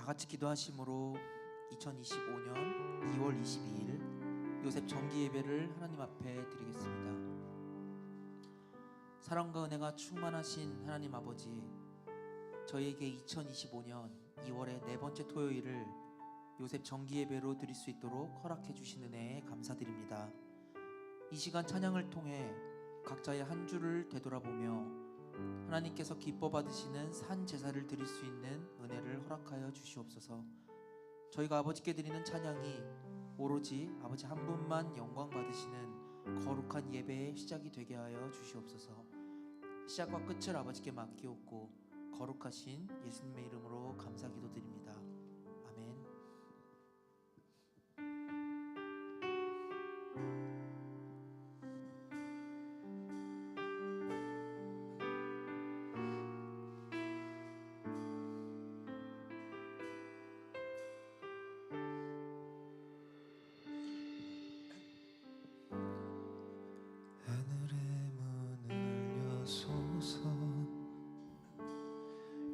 같이 기도하심으로 2025년 2월 22일 요셉 정기 예배를 하나님 앞에 드리겠습니다. 사랑과 은혜가 충만하신 하나님 아버지, 저희에게 2025년 2월의 네 번째 토요일을 요셉 정기 예배로 드릴 수 있도록 허락해 주신 은혜에 감사드립니다. 이 시간 찬양을 통해 각자의 한 주를 되돌아보며 하나님께서 기뻐 받으시는 산 제사를 드릴 수 있는 은혜를 허락하여 주시옵소서. 저희가 아버지께 드리는 찬양이 오로지 아버지 한 분만 영광 받으시는 거룩한 예배의 시작이 되게 하여 주시옵소서. 시작과 끝을 아버지께 맡기옵고 거룩하신 예수님의 이름으로 감사 기도드립니다. 아멘.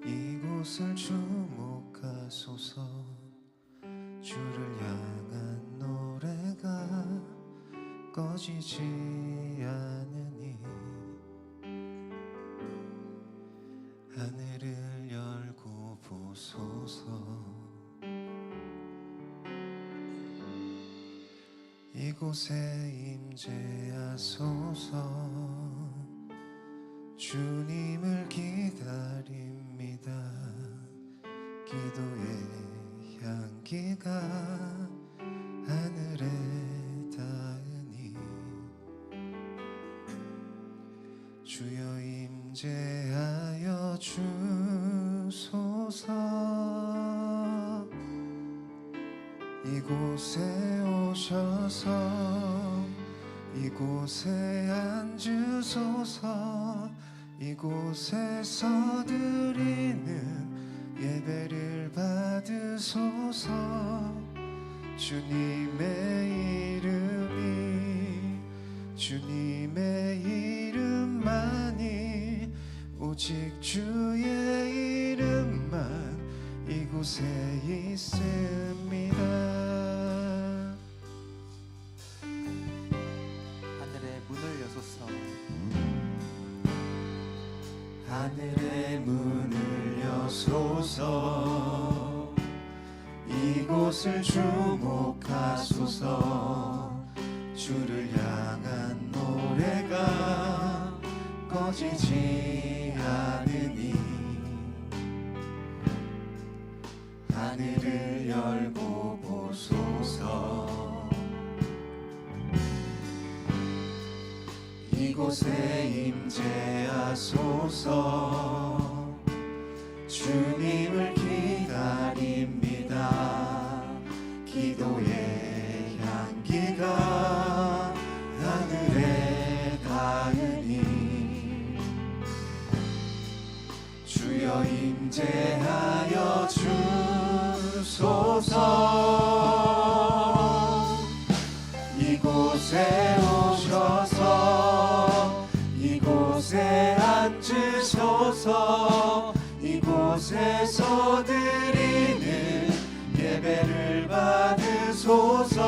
이곳을 주목하소서. 주를 향한 노래가 꺼지지 않으니 하늘을 열고 보소서. 이곳에 임재하소서. 주님을 기다립니다. 기도의 향기가 하늘에 닿으니 주여 임재하여 주소서. 이곳에 오셔서 이곳에 앉으소서. 이곳에서 드리는 예배를 받으소서. 주님의 이름만이 오직 주의 이름만 이곳에 있습니다. 하늘의 문을 여소서. 하늘의 문을 여소서. 이곳을 주목하소서. 주를 향한 노래가 꺼지지 않으니 하늘을 열고 보소서. 이곳에 임재하소서. 주님을 기다립니다. 기도의 향기가 하늘에 닿으니 주여 임재하여 주소서. 이곳에 오셔서 이곳에 앉으소서. 이곳에서 드리는 예배를 받으소서.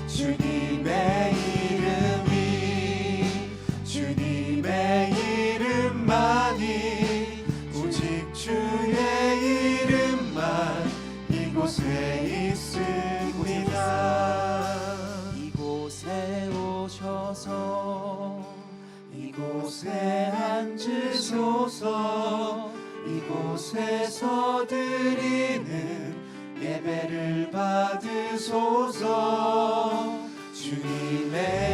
주님의 이름만이 오직 주의 이름만 이곳에 있습니다. 이곳에 오셔서 이곳에 앉으소서. 이곳에서 드리는 예배를 받으소서. 주님의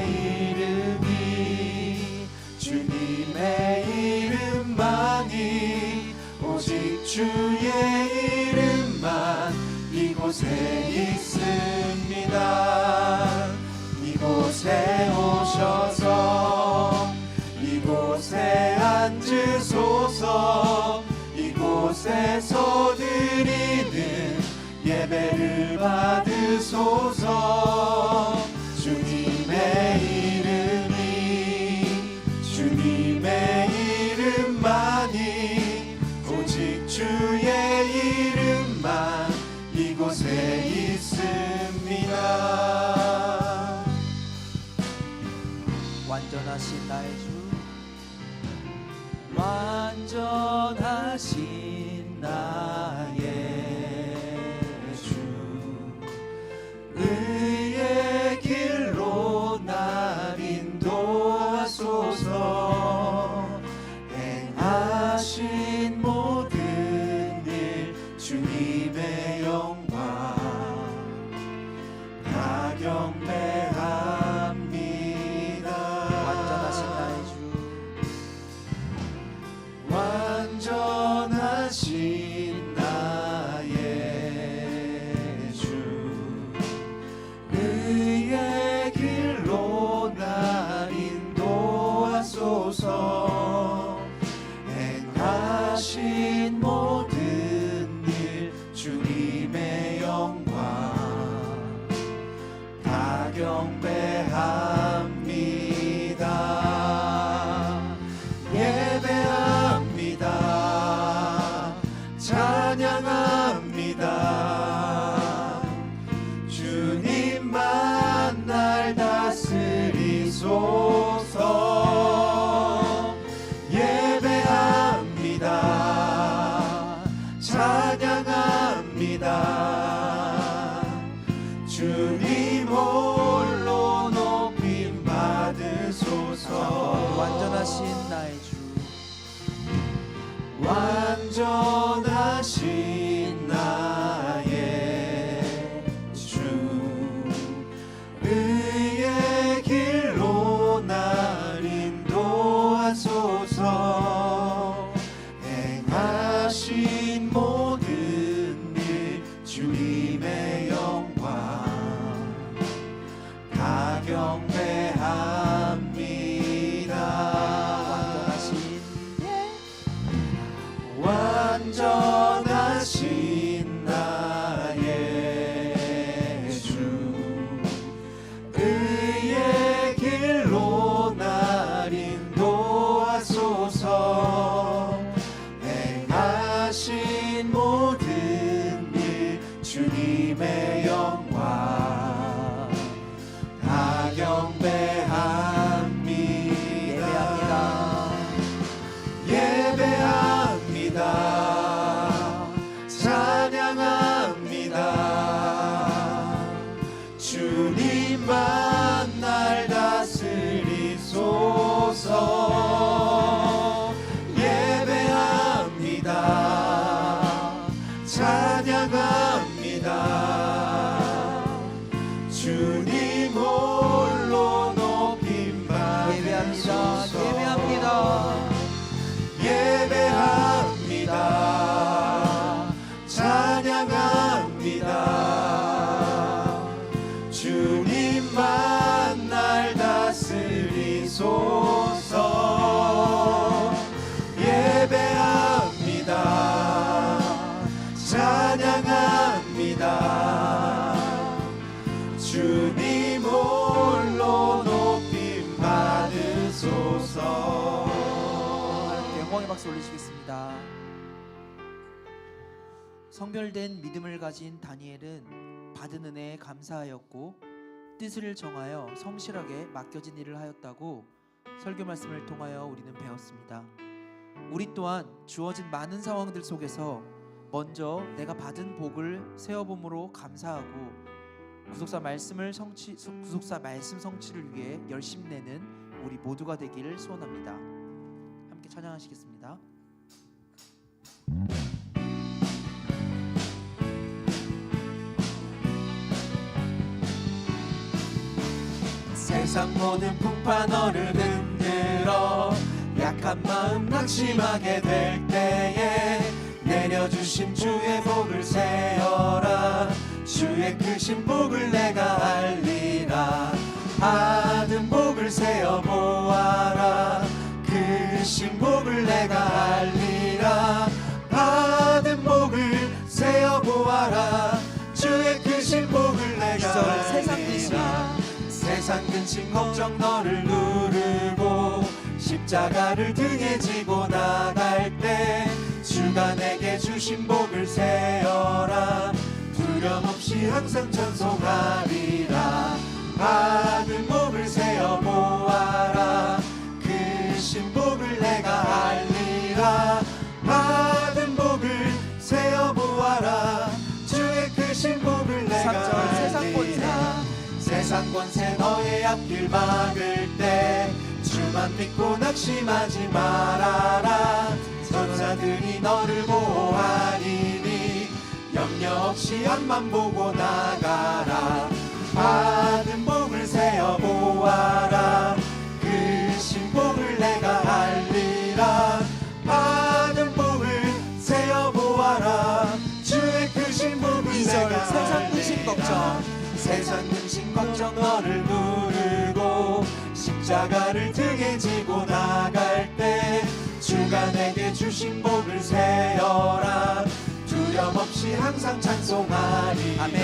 이름만이 오직 주의 이름만 이곳에 있습니다. 이곳에 오셔서 이곳에 앉으소서. 이곳에서 드리는 예배를 받으소서. 주님의 이름만이 오직 주의 이름 완전하신 나의 주, 완전하신 나의 주, 의의 길로 날 인도하소서. 행하신 모든 일 주님의 영광 다 경배합니다. 완전하신 나의 주, 완전하신 나의 주, 의의 길로 날 인도하소서. 행하신 모든 일 주님의 영광 다 경배합니다. 예배합니다. 찬양합니다. 주님만 날 다스리소서. 예배합니다. 찬양합니다. 주님 홀로 높임 받으소서. 완전하신 나의 주, 완전하신 나의 주, 의의 길로 날 인도하소서. 행하신 모든 일 주님의 영광 다 경배합니다. 완전하신 나의 주, 의의 길로 날 인도하소서. 행하신 모든 일 주님의 영광 다 경배합니다. 예배합니다. 찬양합니다. 주님만 날 다스리소서. 예배합니다. 찬양합니다. 주님 홀로 높임 받으소서. 예배합니다. 예배합니다. 찬양합니다. 주님만 날 다스리소서. 예배합니다. 찬양합니다. 주님 홀로 높임 받으소서. 영광의 박수 올리시겠습니다. 성별된 믿음을 가진 다니엘은 받은 은혜에 감사하였고 뜻을 정하여 성실하게 맡겨진 일을 하였다고 설교 말씀을 통하여 우리는 배웠습니다. 우리 또한 주어진 많은 상황들 속에서 먼저 내가 받은 복을 세어봄으로 감사하고 구속사 말씀 성취를 위해 열심 내는 우리 모두가 되기를 소원합니다. 함께 찬양하시겠습니다. 세상 모든 풍파 너를 흔들어 약한 마음 낙심하게 될 때에 내려주신 주의 복을 세어라. 주의 크신 복을 내가 알리라. 받은 복을 세어 보아라. 크신 복을 내가 알리라. 받은 복을 세어 보아라. 주의 크신 복을 내가 알리라. 세상 근심 걱정 너를 누르고 십자가를 등에 지고 나갈 때 주가 내게 주신 복을 세어라. 두려움 없이 항상 찬송하리라. 받은 복을 세어 보아라. 세상 권세 너의 앞길 막을 때 주만 믿고 낙심하지 말아라. 천사들이 너를 보호하리니 염려 없이 앞만 보고 나가라. 받은 복을 세어 보아라. 그 신복을 내가 알리라. 받은 복을 세어 보아라. 주의 그 신복을 내가 세상 근심 걱정. 세상 근심 걱정 너를 누르고 십자가를 등에 지고 나갈 때 주가 내게 주신 복을 세어라. 두려움 없이 항상 찬송하리라. 아멘.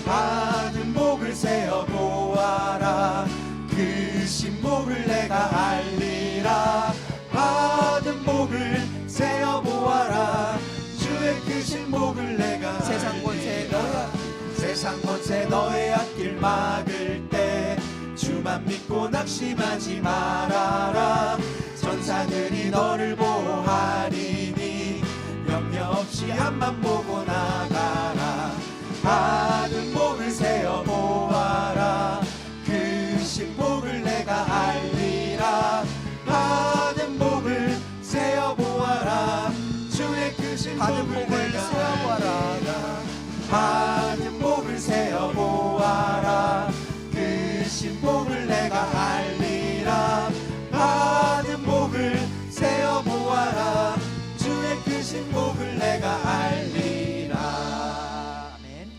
받은 복을 세어 보아라. 그 신복을 내가 알리라. 받은 복을 세어 보아라. 주의 그 신복을 내가 세상 권세 너의 세상 권세 너의 앞길 막을 때 주만 믿고 낙심하지 말아라. 천사들이 너를 보호하리니 염려 없이 앞만 보고 나가라. 받은 복을 세어 보아라. 그 신복을 내가 알리라. 받은 복을 세어 보아라. 주의 그 받은 신복을 복을 내가 세어 보아라. 알리라. 받은 복을 세어 보아라. 그 신복을 내가 알리라. 받은 복을 세어 보아라. 주의 그 신복을 내가 알리라. 아멘.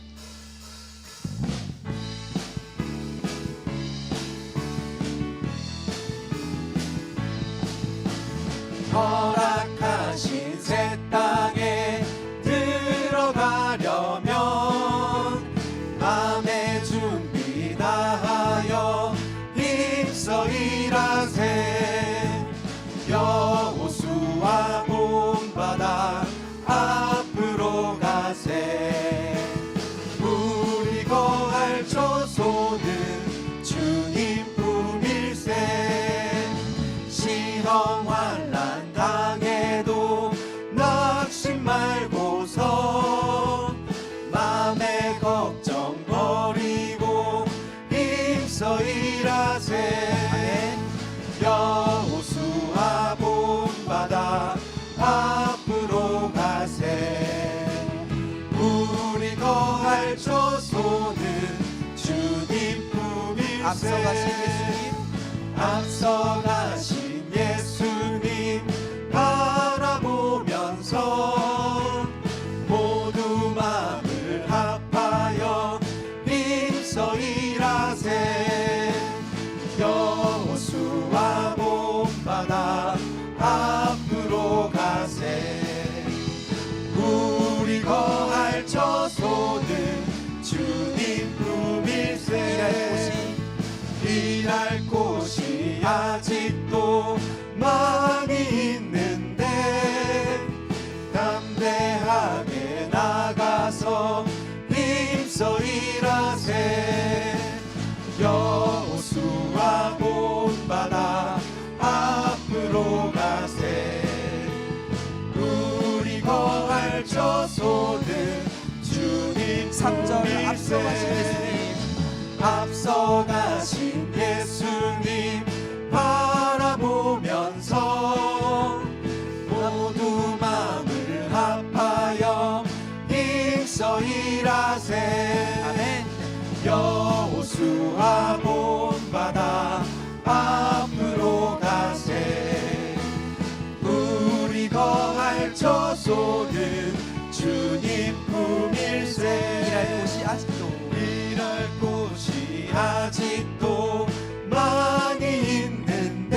허락하신 새 땅에 들어가려면 마음의 준비 다하여 힘써 일하세. 여호수아 본바다 앞으로 가세. 우리 거할 처소는 주님 품일세. 시험 환난 당해도 낙심 말고서 마음의 걱정 버리고 힘써 일하세. 여호수아 본바다 앞으로 가세. 우리 거할 처소는 주님 품일세. 앞서가신 예수님, 앞서가신 예수님 바라보면서 모두 마음을 합하여 힘써 일하세. 여호수아 본바다 앞으로 가세. 우리 거할 처소는 주님 품일세. 일할 곳이 아직도 많이 있는데 담대하게 나가서 힘써 일하세. 여호수아 본바다 앞으로 가세. 우리 거할 처소는 주님 3절 앞서가신 품일세. 예수님, 앞서가신 예수님 바라보면서 모두 마음을 합하여 힘써 일하세. 아멘. 여호수아 본바다 앞으로 가세. 우리 거할 처소는 주님 품일세. 일할 곳이 아직도 일할 곳이 아직도 많이 있는데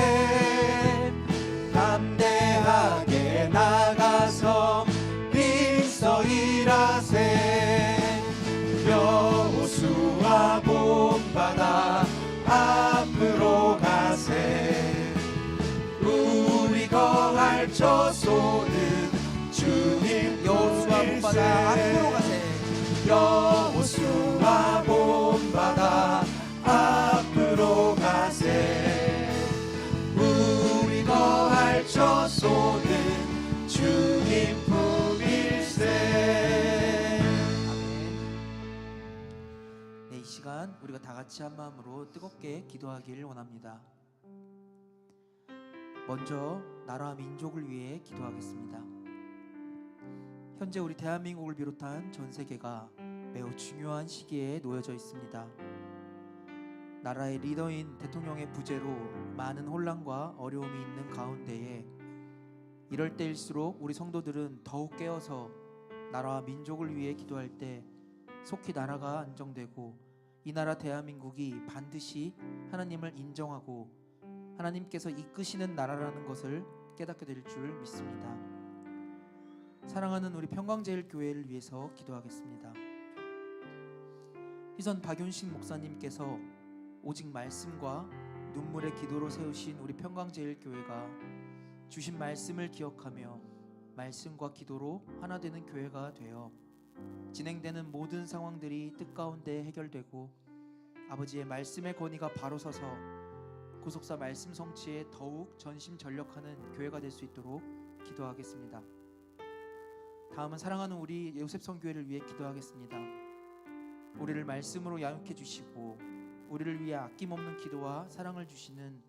담대하게 나가서 힘써 일하세. 여호수아 본바다 다 같이 한 마음으로 뜨겁게 기도하기를 원합니다. 먼저 나라와 민족을 위해 기도하겠습니다. 현재 우리 대한민국을 비롯한 전 세계가 매우 중요한 시기에 놓여져 있습니다. 나라의 리더인 대통령의 부재로 많은 혼란과 어려움이 있는 가운데에 이럴 때일수록 우리 성도들은 더욱 깨어서 나라와 민족을 위해 기도할 때 속히 나라가 안정되고 이 나라 대한민국이 반드시 하나님을 인정하고 하나님께서 이끄시는 나라라는 것을 깨닫게 될 줄 믿습니다. 사랑하는 우리 평강제일교회를 위해서 기도하겠습니다. 희선 박윤식 목사님께서 오직 말씀과 눈물의 기도로 세우신 우리 평강제일교회가 주신 말씀을 기억하며 말씀과 기도로 하나 되는 교회가 되어 진행되는 모든 상황들이 뜻 가운데 해결되고 아버지의 말씀의 권위가 바로 서서 구속사 말씀 성취에 더욱 전심전력하는 교회가 될 수 있도록 기도하겠습니다. 다음은 사랑하는 우리 요셉 성교회를 위해 기도하겠습니다. 우리를 말씀으로 양육해 주시고 우리를 위해 아낌없는 기도와 사랑을 주시는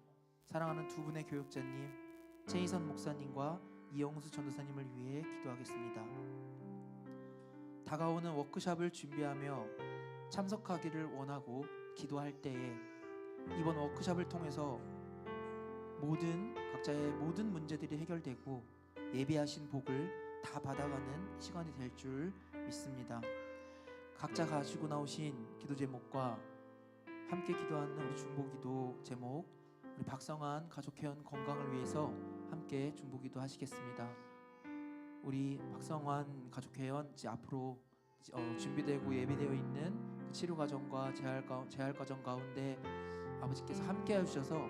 사랑하는 두 분의 교육자님 최희선 목사님과 이영수 전도사님을 위해 기도하겠습니다. 다가오는 워크숍을 준비하며 참석하기를 원하고 기도할 때에 이번 워크숍을 통해서 각자의 모든 문제들이 해결되고 예비하신 복을 다 받아가는 시간이 될 줄 믿습니다. 각자 가지고 나오신 기도 제목과 함께 기도하는 우리 중보기도 제목, 우리 박성환 가족회원 건강을 위해서 함께 중보기도 하시겠습니다. 우리 박성환 가족회원 이제 앞으로 준비되고 예비되어 있는 그 치료 과정과 재활 과정 가운데 아버지께서 함께 해주셔서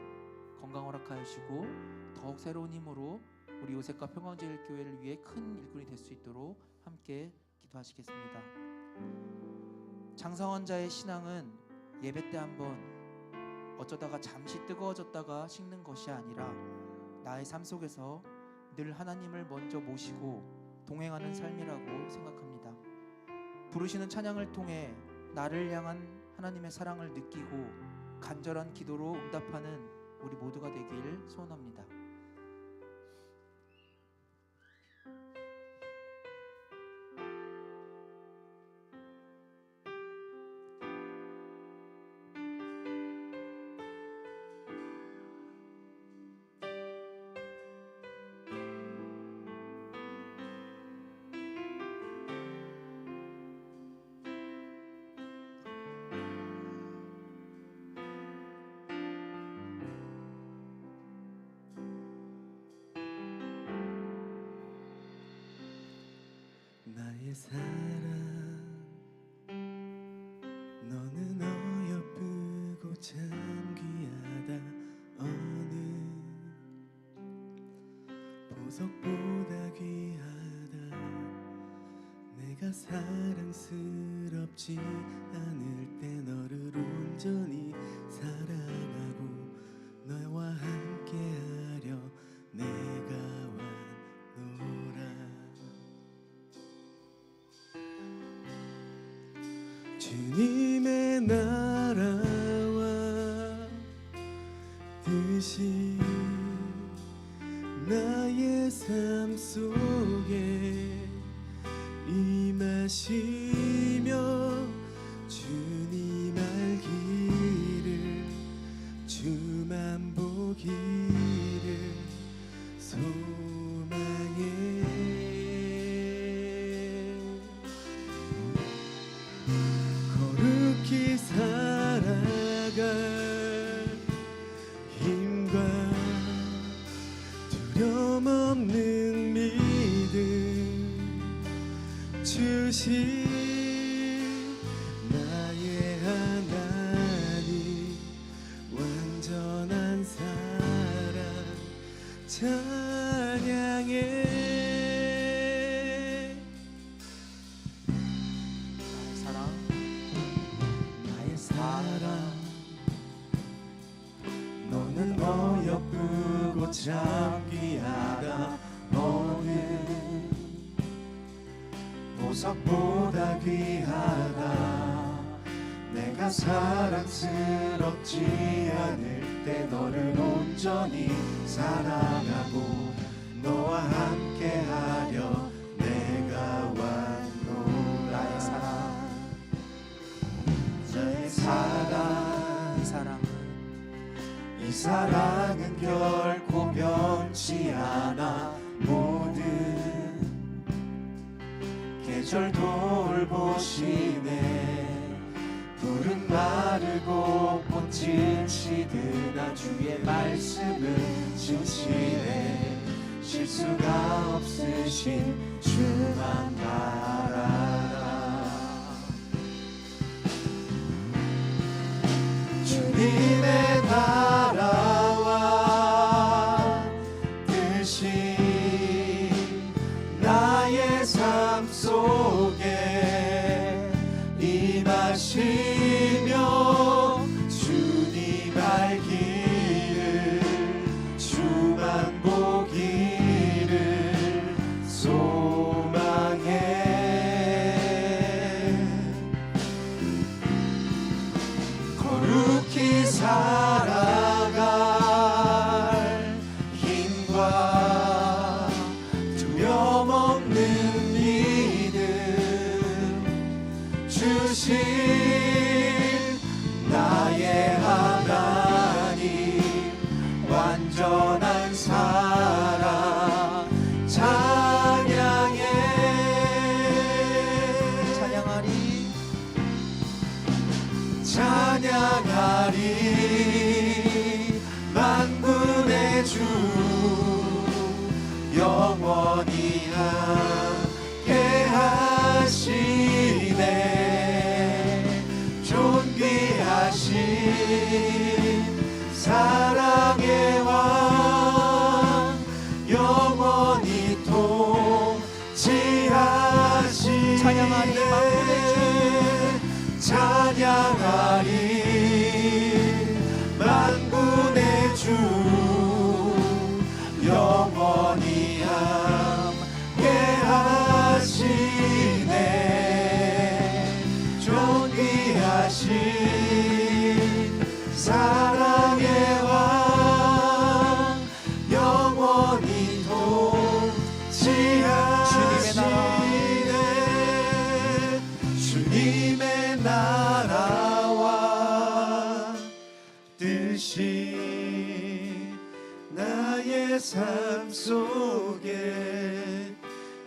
건강 허락하여 주시고 더욱 새로운 힘으로 우리 요셉과 평강제일교회를 위해 큰 일꾼이 될 수 있도록 함께 기도하시겠습니다. 장사원자의 신앙은 예배 때 한번 어쩌다가 잠시 뜨거워졌다가 식는 것이 아니라 나의 삶 속에서 늘 하나님을 먼저 모시고 동행하는 삶이라고 생각합니다. 부르시는 찬양을 통해 나를 향한 하나님의 사랑을 느끼고 간절한 기도로 응답하는 우리 모두가 되길 소원합니다. 나의 사랑 너는 어여쁘고 참 귀하다 어느 보석보다 귀하다 내가 사랑스럽지 않을 때 너를 온전히 사랑하고 너와 함께하려 내가 왔노라 주님의 나라와 뜻이 나의 삶 속에 임하시며 주님 알기를 주만 보기를 소망해 거룩히 살아갈 힘과 두려움 없는 믿음 주신 나의 하나님 완전한 사랑 찬양해 나의 사랑 너는 어여쁘고 참 귀하다 너는 보석보다 귀하다 내가 내가 사랑스럽지 않을 때 너를 온전히 사랑하고 너와 함께하려 내가 왔노라. 나의 사랑 이 사랑은 이 사랑은 결코 변치 않아. 모든 계절 돌보시네. 푸른 마르고 꽃이 지드나 주의 말씀은 진실해. 실수가 없으신 주만 바라라. 주님의 나라와 뜻이 나의 삶 속에 임하시며 주님 알기를 주만 보기를 소망해. 거룩히 살아갈 힘과 두려움 없는 믿음 주신 나의 하나님. 완전한 사랑 찬양해. 찬양하리 만군의 주 영원히 함께 하시네. 존귀하신 사랑의 왕 영원히 통치하시네. 찬양하리 만군의 찬양하리 만군의 주 영원히 함께 하시네. 존귀하신 사랑의 왕 영원히 통치하시네. 주님의 나라와 뜻이 나의 삶 속에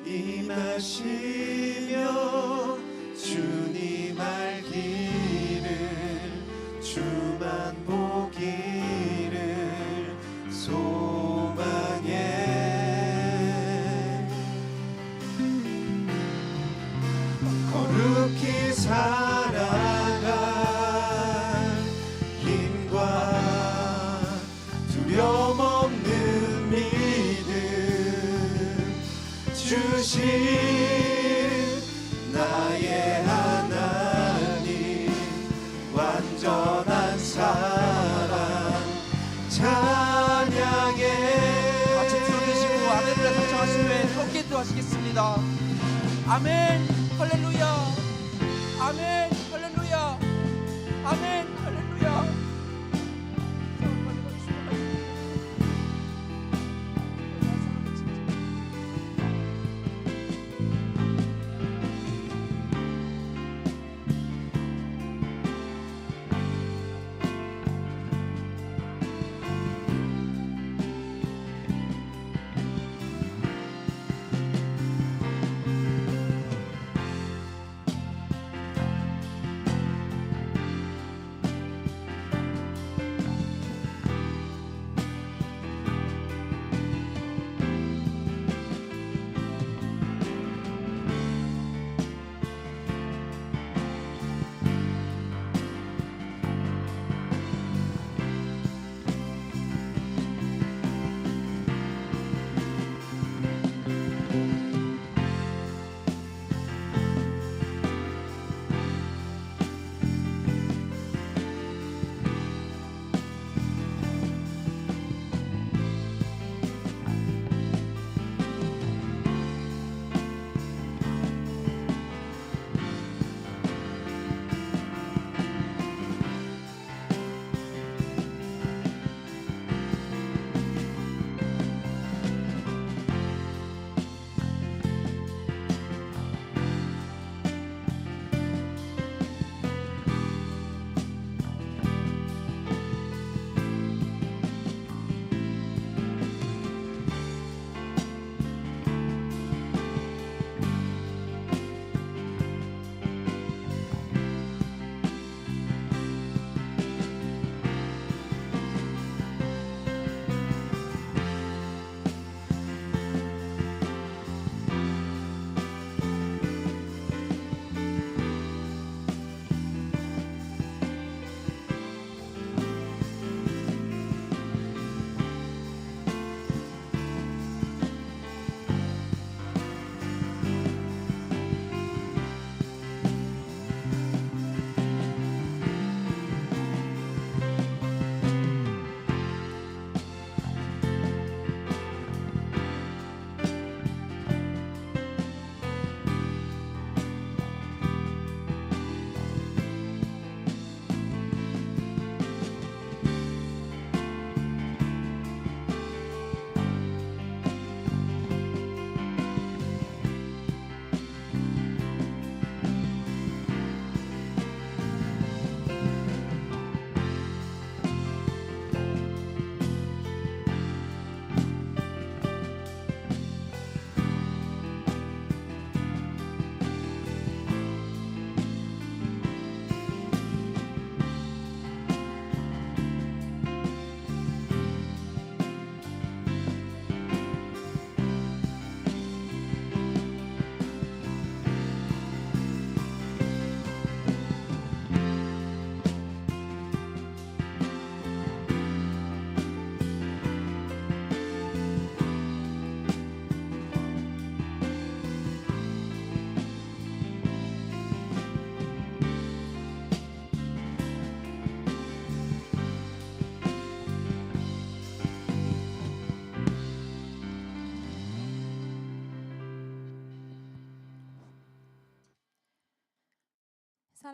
임하시며 주님 알기를 주만 보기를 소망해. 거룩히 살아갈 힘과 두려움 없는 믿음 주신 나의 하나님. 완전한 사랑 찬양해. 같이 들어주시고 아멘을 성청하신 후에 함께 기도하시겠습니다. 아멘 할렐루야. 아멘 할렐루야. 아멘 할렐루야.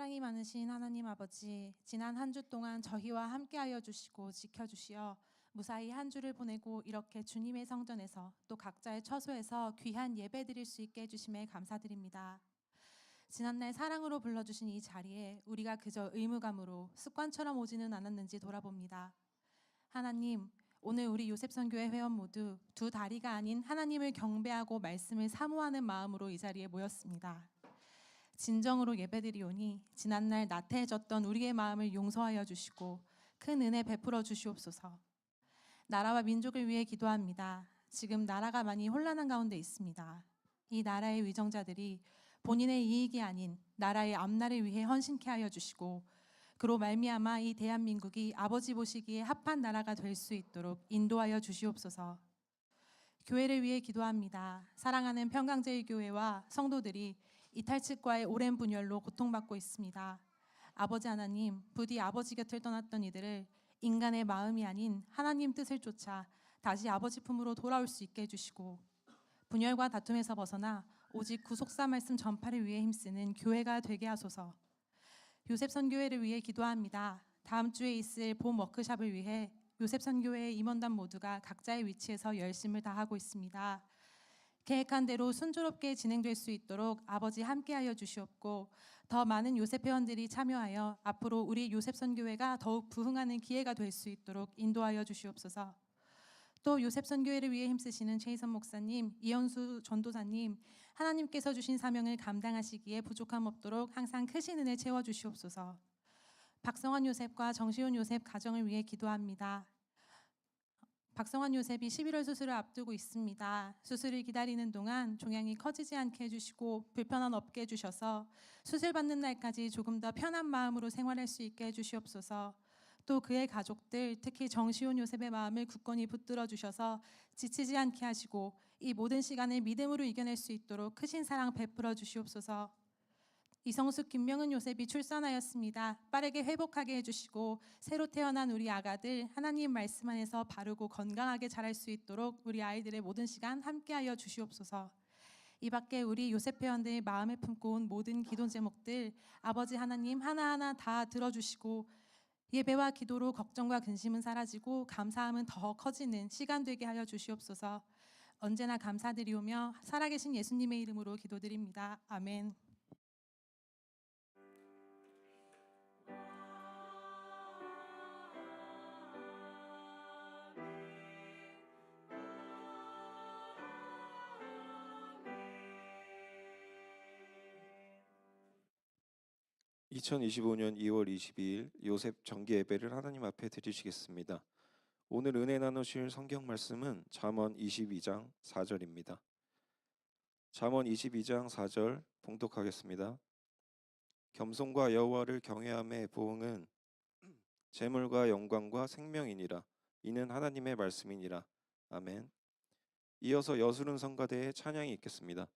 사랑이 많으신 하나님 아버지, 지난 한 주 동안 저희와 함께하여 주시고 지켜주시어 무사히 한 주를 보내고 이렇게 주님의 성전에서 또 각자의 처소에서 귀한 예배 드릴 수 있게 해주심에 감사드립니다. 지난날 사랑으로 불러주신 이 자리에 우리가 그저 의무감으로 습관처럼 오지는 않았는지 돌아봅니다. 하나님, 오늘 우리 요셉 선교회 회원 모두 두 다리가 아닌 하나님을 경배하고 말씀을 사모하는 마음으로 이 자리에 모였습니다. 진정으로 예배드리오니 지난날 나태해졌던 우리의 마음을 용서하여 주시고 큰 은혜 베풀어 주시옵소서. 나라와 민족을 위해 기도합니다. 지금 나라가 많이 혼란한 가운데 있습니다. 이 나라의 위정자들이 본인의 이익이 아닌 나라의 앞날을 위해 헌신케 하여 주시고 그로 말미암아 이 대한민국이 아버지 보시기에 합한 나라가 될 수 있도록 인도하여 주시옵소서. 교회를 위해 기도합니다. 사랑하는 평강제일교회와 성도들이 이탈측과의 오랜 분열로 고통받고 있습니다. 아버지 하나님, 부디 아버지 곁을 떠났던 이들을 인간의 마음이 아닌 하나님 뜻을 쫓아 다시 아버지 품으로 돌아올 수 있게 해주시고 분열과 다툼에서 벗어나 오직 구속사 말씀 전파를 위해 힘쓰는 교회가 되게 하소서. 요셉 선교회를 위해 기도합니다. 다음 주에 있을 봄 워크숍을 위해 요셉 선교회의 임원단 모두가 각자의 위치에서 열심을 다하고 있습니다. 계획한 대로 순조롭게 진행될 수 있도록 아버지 함께하여 주시옵고 더 많은 요셉 회원들이 참여하여 앞으로 우리 요셉 선교회가 더욱 부흥하는 기회가 될 수 있도록 인도하여 주시옵소서. 또 요셉 선교회를 위해 힘쓰시는 최희선 목사님, 이현수 전도사님, 하나님께서 주신 사명을 감당하시기에 부족함 없도록 항상 크신 은혜 채워 주시옵소서. 박성환 요셉과 정시훈 요셉 가정을 위해 기도합니다. 박성환 요셉이 11월 수술을 앞두고 있습니다. 수술을 기다리는 동안 종양이 커지지 않게 해주시고 불편함 없게 해주셔서 수술 받는 날까지 조금 더 편한 마음으로 생활할 수 있게 해주시옵소서. 또 그의 가족들, 특히 정시훈 요셉의 마음을 굳건히 붙들어 주셔서 지치지 않게 하시고 이 모든 시간을 믿음으로 이겨낼 수 있도록 크신 사랑 베풀어 주시옵소서. 이성숙 김명은 요셉이 출산하였습니다. 빠르게 회복하게 해주시고 새로 태어난 우리 아가들 하나님 말씀 안에서 바르고 건강하게 자랄 수 있도록 우리 아이들의 모든 시간 함께하여 주시옵소서. 이 밖에 우리 요셉 회원들 마음에 품고 온 모든 기도 제목들 아버지 하나님 하나하나 다 들어주시고 예배와 기도로 걱정과 근심은 사라지고 감사함은 더 커지는 시간 되게 하여 주시옵소서. 언제나 감사드리오며 살아계신 예수님의 이름으로 기도드립니다. 아멘. (2025년 2월 22일) 요셉 정기 예배를 하나님 앞에 드리시겠습니다. 오늘 은혜 나누실 성경 말씀은 잠언 22장 4절입니다. 잠언 22장 4절 봉독하겠습니다. 겸손과 여호와를 경외함의 보응은 재물과 영광과 생명이니라. 이는 하나님의 말씀이니라. 아멘. 이어서 여수른 성가대의 찬양이 있겠습니다.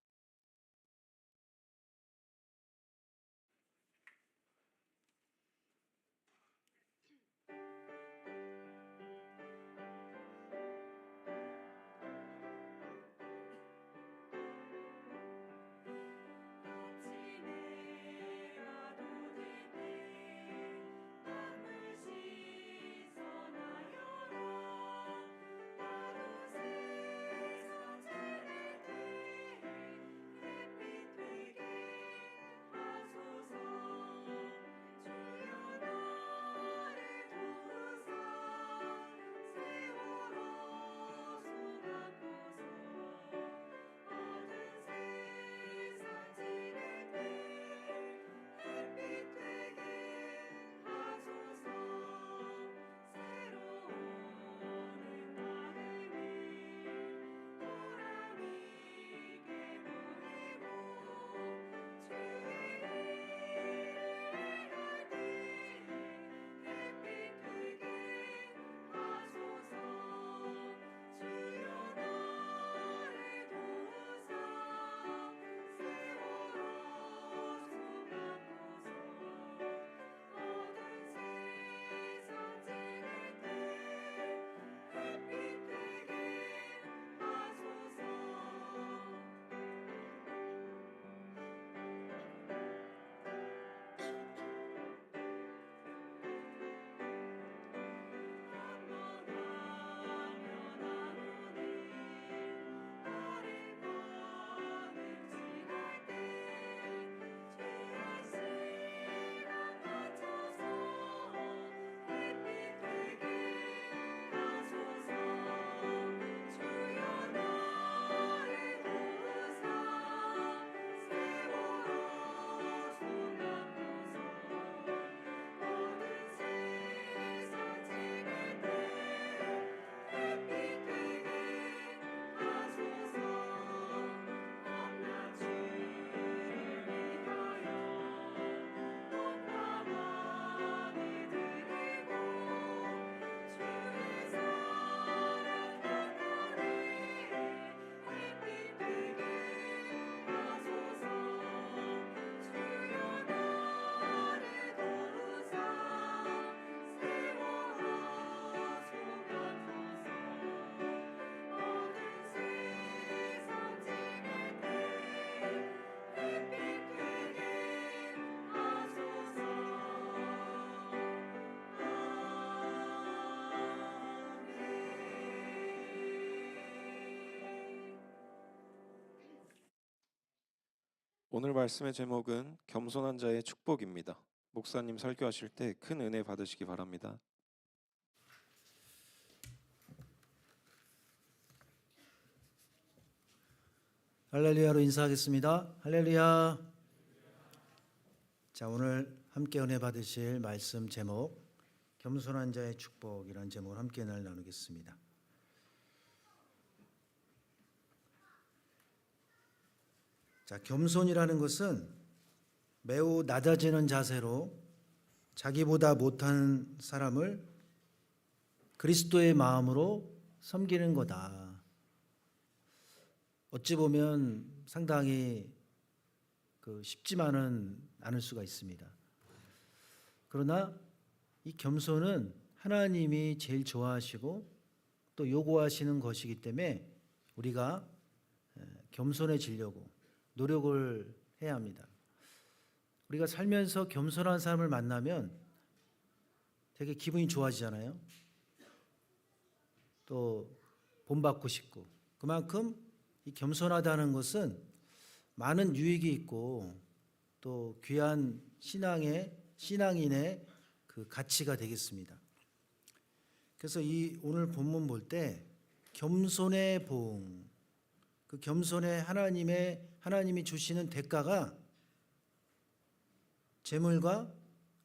오늘 말씀의 제목은 겸손한 자의 축복입니다. 목사님 설교하실 때 큰 은혜 받으시기 바랍니다. 할렐루야로 인사하겠습니다. 할렐루야. 자, 오늘 함께 은혜 받으실 말씀 제목 겸손한 자의 축복이라는 제목을 함께 나누겠습니다. 자, 겸손이라는 것은 매우 낮아지는 자세로 자기보다 못한 사람을 그리스도의 마음으로 섬기는 거다. 어찌 보면 상당히 쉽지만은 않을 수가 있습니다. 그러나 이 겸손은 하나님이 제일 좋아하시고 또 요구하시는 것이기 때문에 우리가 겸손해지려고 노력을 해야 합니다. 우리가 살면서 겸손한 사람을 만나면 되게 기분이 좋아지잖아요. 또 본받고 싶고, 그만큼 이 겸손하다는 것은 많은 유익이 있고 또 귀한 신앙인의 그 가치가 되겠습니다. 그래서 이 오늘 본문 볼 때 겸손의 보응, 그 겸손의 하나님이 주시는 대가가 재물과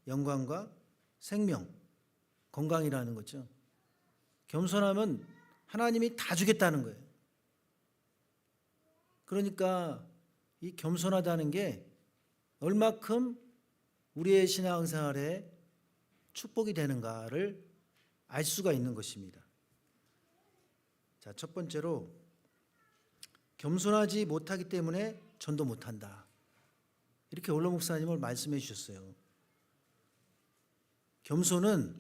영광과 생명, 건강이라는 거죠. 겸손하면 하나님이 다 주겠다는 거예요. 그러니까 이 겸손하다는 게 얼마큼 우리의 신앙생활에 축복이 되는가를 알 수가 있는 것입니다. 자, 첫 번째로 겸손하지 못하기 때문에 전도 못한다. 이렇게 올로 목사님은 말씀해 주셨어요. 겸손은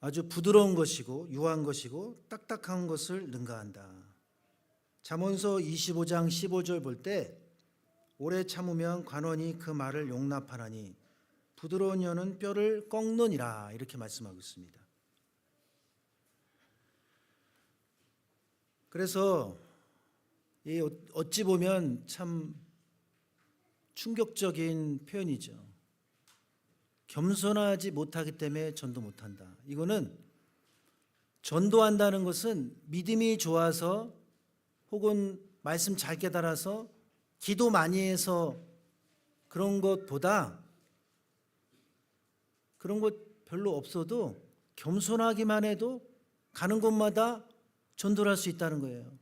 아주 부드러운 것이고 유한 것이고 딱딱한 것을 능가한다. 잠언서 25장 15절 볼 때 오래 참으면 관원이 그 말을 용납하나니 부드러운 혀는 뼈를 꺾느니라, 이렇게 말씀하고 있습니다. 그래서 어찌 보면 참 충격적인 표현이죠. 겸손하지 못하기 때문에 전도 못한다. 이거는 전도한다는 것은 믿음이 좋아서 혹은 말씀 잘 깨달아서 기도 많이 해서 그런 것보다, 그런 것 별로 없어도 겸손하기만 해도 가는 곳마다 전도를 할 수 있다는 거예요.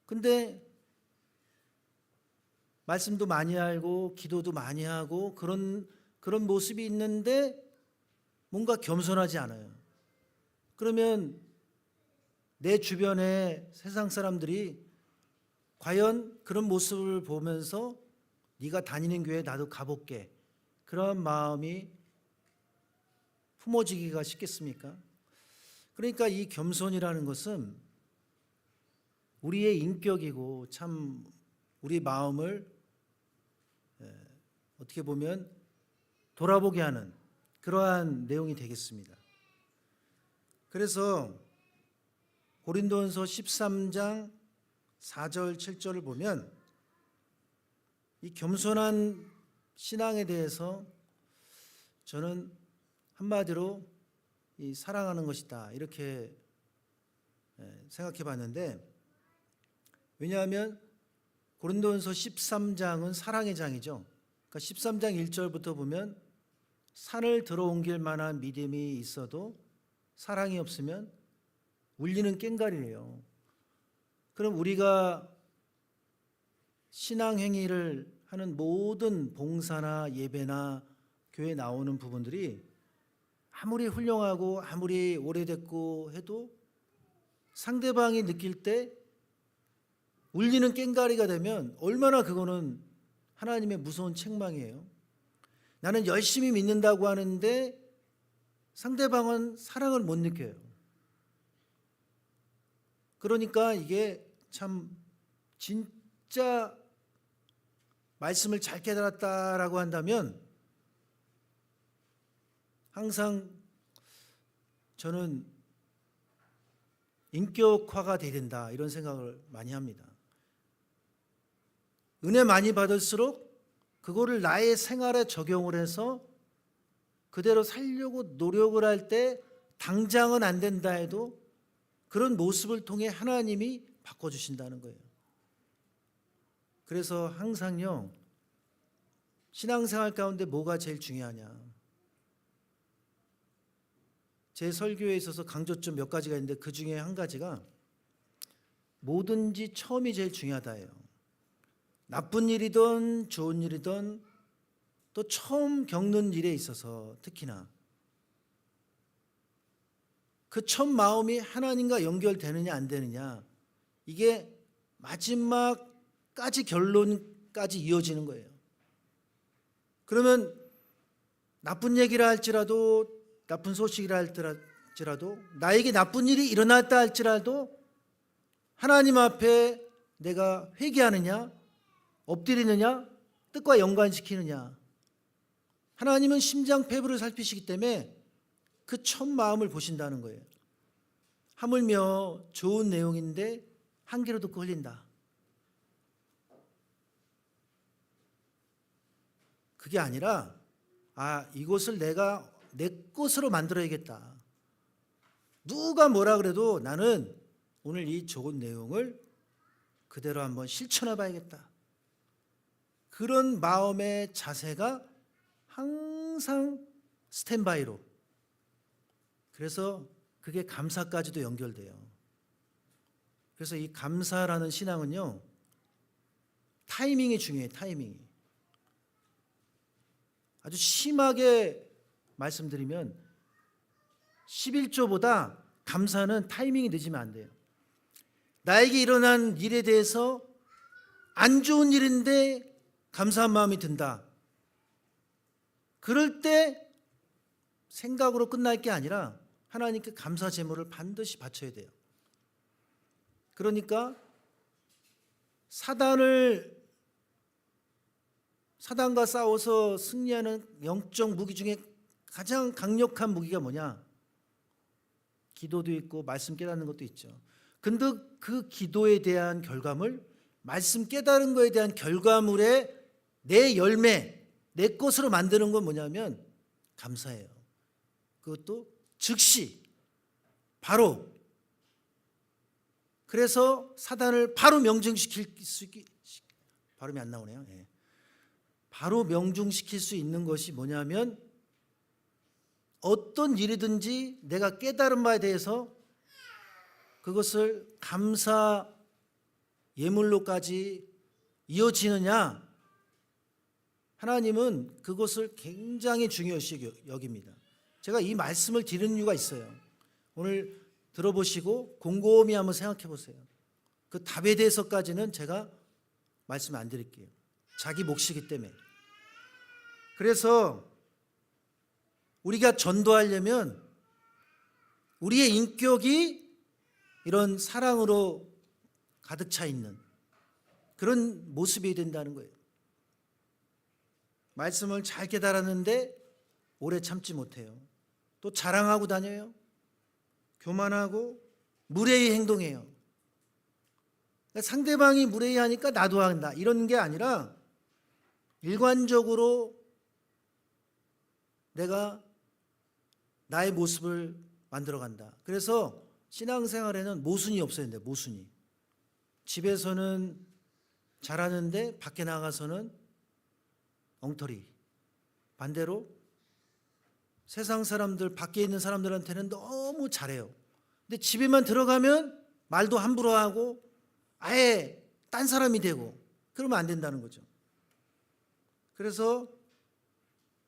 근데 말씀도 많이 알고 기도도 많이 하고 그런 모습이 있는데 뭔가 겸손하지 않아요. 그러면 내 주변의 세상 사람들이 과연 그런 모습을 보면서 네가 다니는 교회 나도 가볼게, 그런 마음이 품어지기가 쉽겠습니까? 그러니까 이 겸손이라는 것은 우리의 인격이고 참 우리 마음을 어떻게 보면 돌아보게 하는 그러한 내용이 되겠습니다. 그래서 고린도전서 13장 4절 7절을 보면 이 겸손한 신앙에 대해서 저는 한마디로 이 사랑하는 것이다, 이렇게 생각해 봤는데, 왜냐하면 고린도전서 13장은 사랑의 장이죠. 그러니까 13장 1절부터 보면 산을 들어옮길 만한 믿음이 있어도 사랑이 없으면 울리는 꽹과리래요. 그럼 우리가 신앙 행위를 하는 모든 봉사나 예배나 교회 나오는 부분들이 아무리 훌륭하고 아무리 오래됐고 해도 상대방이 느낄 때 울리는 꽹과리가 되면 얼마나 그거는 하나님의 무서운 책망이에요. 나는 열심히 믿는다고 하는데 상대방은 사랑을 못 느껴요. 그러니까 이게 참 진짜 말씀을 잘 깨달았다라고 한다면 항상 저는 인격화가 돼야 된다 이런 생각을 많이 합니다. 은혜 많이 받을수록 그거를 나의 생활에 적용을 해서 그대로 살려고 노력을 할 때 당장은 안 된다 해도 그런 모습을 통해 하나님이 바꿔주신다는 거예요. 그래서 항상요, 신앙생활 가운데 뭐가 제일 중요하냐. 제 설교에 있어서 강조점 몇 가지가 있는데 그 중에 한 가지가 뭐든지 처음이 제일 중요하다예요. 나쁜 일이든 좋은 일이든 또 처음 겪는 일에 있어서 특히나 그 첫 마음이 하나님과 연결되느냐 안 되느냐, 이게 마지막까지 결론까지 이어지는 거예요. 그러면 나쁜 얘기라 할지라도, 나쁜 소식이라 할지라도, 나에게 나쁜 일이 일어났다 할지라도 하나님 앞에 내가 회개하느냐, 엎드리느냐, 뜻과 연관시키느냐. 하나님은 심장 폐부를 살피시기 때문에 그 첫 마음을 보신다는 거예요. 하물며 좋은 내용인데 한 귀로 듣고 흘린다. 그게 아니라 이것을 내가 내 것으로 만들어야겠다. 누가 뭐라 그래도 나는 오늘 이 좋은 내용을 그대로 한번 실천해 봐야겠다. 그런 마음의 자세가 항상 스탠바이로. 그래서 그게 감사까지도 연결돼요. 그래서 이 감사라는 신앙은요, 타이밍이 중요해요. 타이밍이. 아주 심하게 말씀드리면 11조보다 감사는 타이밍이 늦으면 안 돼요. 나에게 일어난 일에 대해서 안 좋은 일인데 감사한 마음이 든다. 그럴 때 생각으로 끝날 게 아니라 하나님께 감사 제물을 반드시 바쳐야 돼요. 그러니까 사단과 싸워서 승리하는 영적 무기 중에 가장 강력한 무기가 뭐냐? 기도도 있고 말씀 깨닫는 것도 있죠. 근데 그 기도에 대한 결과물, 말씀 깨달은 거에 대한 결과물의 내 열매, 내 것으로 만드는 건 뭐냐면 감사예요. 그것도 즉시, 바로. 그래서 사단을 바로 명중시킬 수 있게, 발음이 안 나오네요. 예. 바로 명중시킬 수 있는 것이 뭐냐면 어떤 일이든지 내가 깨달은 바에 대해서 그것을 감사 예물로까지 이어지느냐, 하나님은 그것을 굉장히 중요시 여깁니다. 제가 이 말씀을 드리는 이유가 있어요. 오늘 들어보시고 곰곰이 한번 생각해 보세요. 그 답에 대해서까지는 제가 말씀 안 드릴게요. 자기 몫이기 때문에. 그래서 우리가 전도하려면 우리의 인격이 이런 사랑으로 가득 차 있는 그런 모습이 된다는 거예요. 말씀을 잘 깨달았는데 오래 참지 못해요. 또 자랑하고 다녀요. 교만하고 무례히 행동해요. 그러니까 상대방이 무례히 하니까 나도 한다, 이런 게 아니라 일관적으로 내가 나의 모습을 만들어간다. 그래서 신앙생활에는 모순이 없어야 돼요. 모순이. 집에서는 잘하는데 밖에 나가서는 엉터리. 반대로 세상 사람들, 밖에 있는 사람들한테는 너무 잘해요. 근데 집에만 들어가면 말도 함부로 하고 아예 딴 사람이 되고, 그러면 안 된다는 거죠. 그래서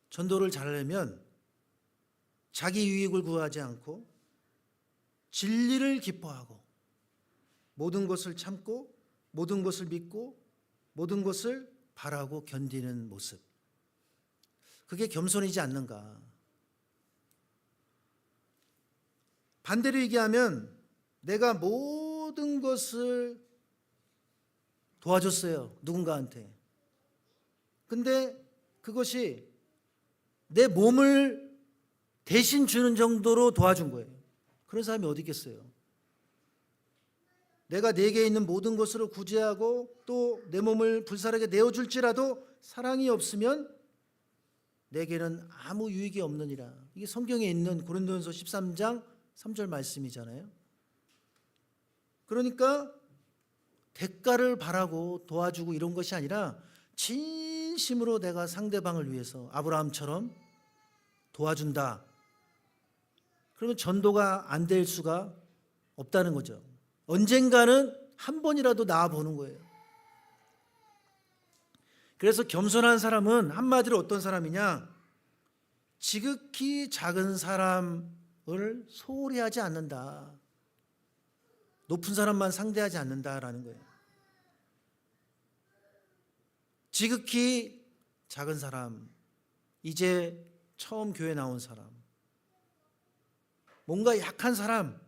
전도를 잘하려면 자기 유익을 구하지 않고 진리를 기뻐하고 모든 것을 참고 모든 것을 믿고 모든 것을 바라고 견디는 모습, 그게 겸손이지 않는가. 반대로 얘기하면 내가 모든 것을 도와줬어요, 누군가한테. 근데 그것이 내 몸을 대신 주는 정도로 도와준 거예요. 그런 사람이 어디 있겠어요? 내가 내게 있는 모든 것으로 구제하고 또 내 몸을 불살에게 내어줄지라도 사랑이 없으면 내게는 아무 유익이 없느니라. 이게 성경에 있는 고린도전서 13장 3절 말씀이잖아요. 그러니까 대가를 바라고 도와주고 이런 것이 아니라 진심으로 내가 상대방을 위해서 아브라함처럼 도와준다. 그러면 전도가 안 될 수가 없다는 거죠. 언젠가는 한 번이라도 나아보는 거예요. 그래서 겸손한 사람은 한마디로 어떤 사람이냐? 지극히 작은 사람을 소홀히 하지 않는다. 높은 사람만 상대하지 않는다라는 거예요. 지극히 작은 사람, 이제 처음 교회 나온 사람, 뭔가 약한 사람,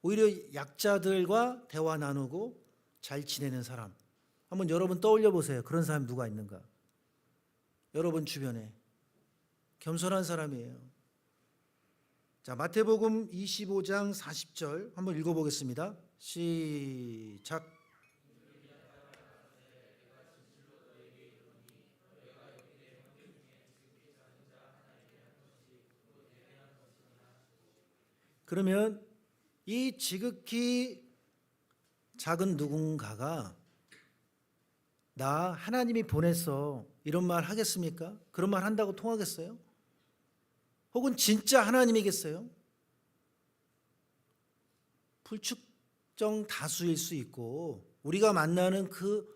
오히려 약자들과 대화 나누고 잘 지내는 사람. 한번 여러분 떠올려 보세요. 그런 사람 누가 있는가? 여러분 주변에 겸손한 사람이에요. 자, 마태복음 25장 40절 한번 읽어보겠습니다. 시작. 그러면 이 지극히 작은 누군가가 나 하나님이 보냈어 이런 말 하겠습니까? 그런 말 한다고 통하겠어요? 혹은 진짜 하나님이겠어요? 불특정 다수일 수 있고 우리가 만나는 그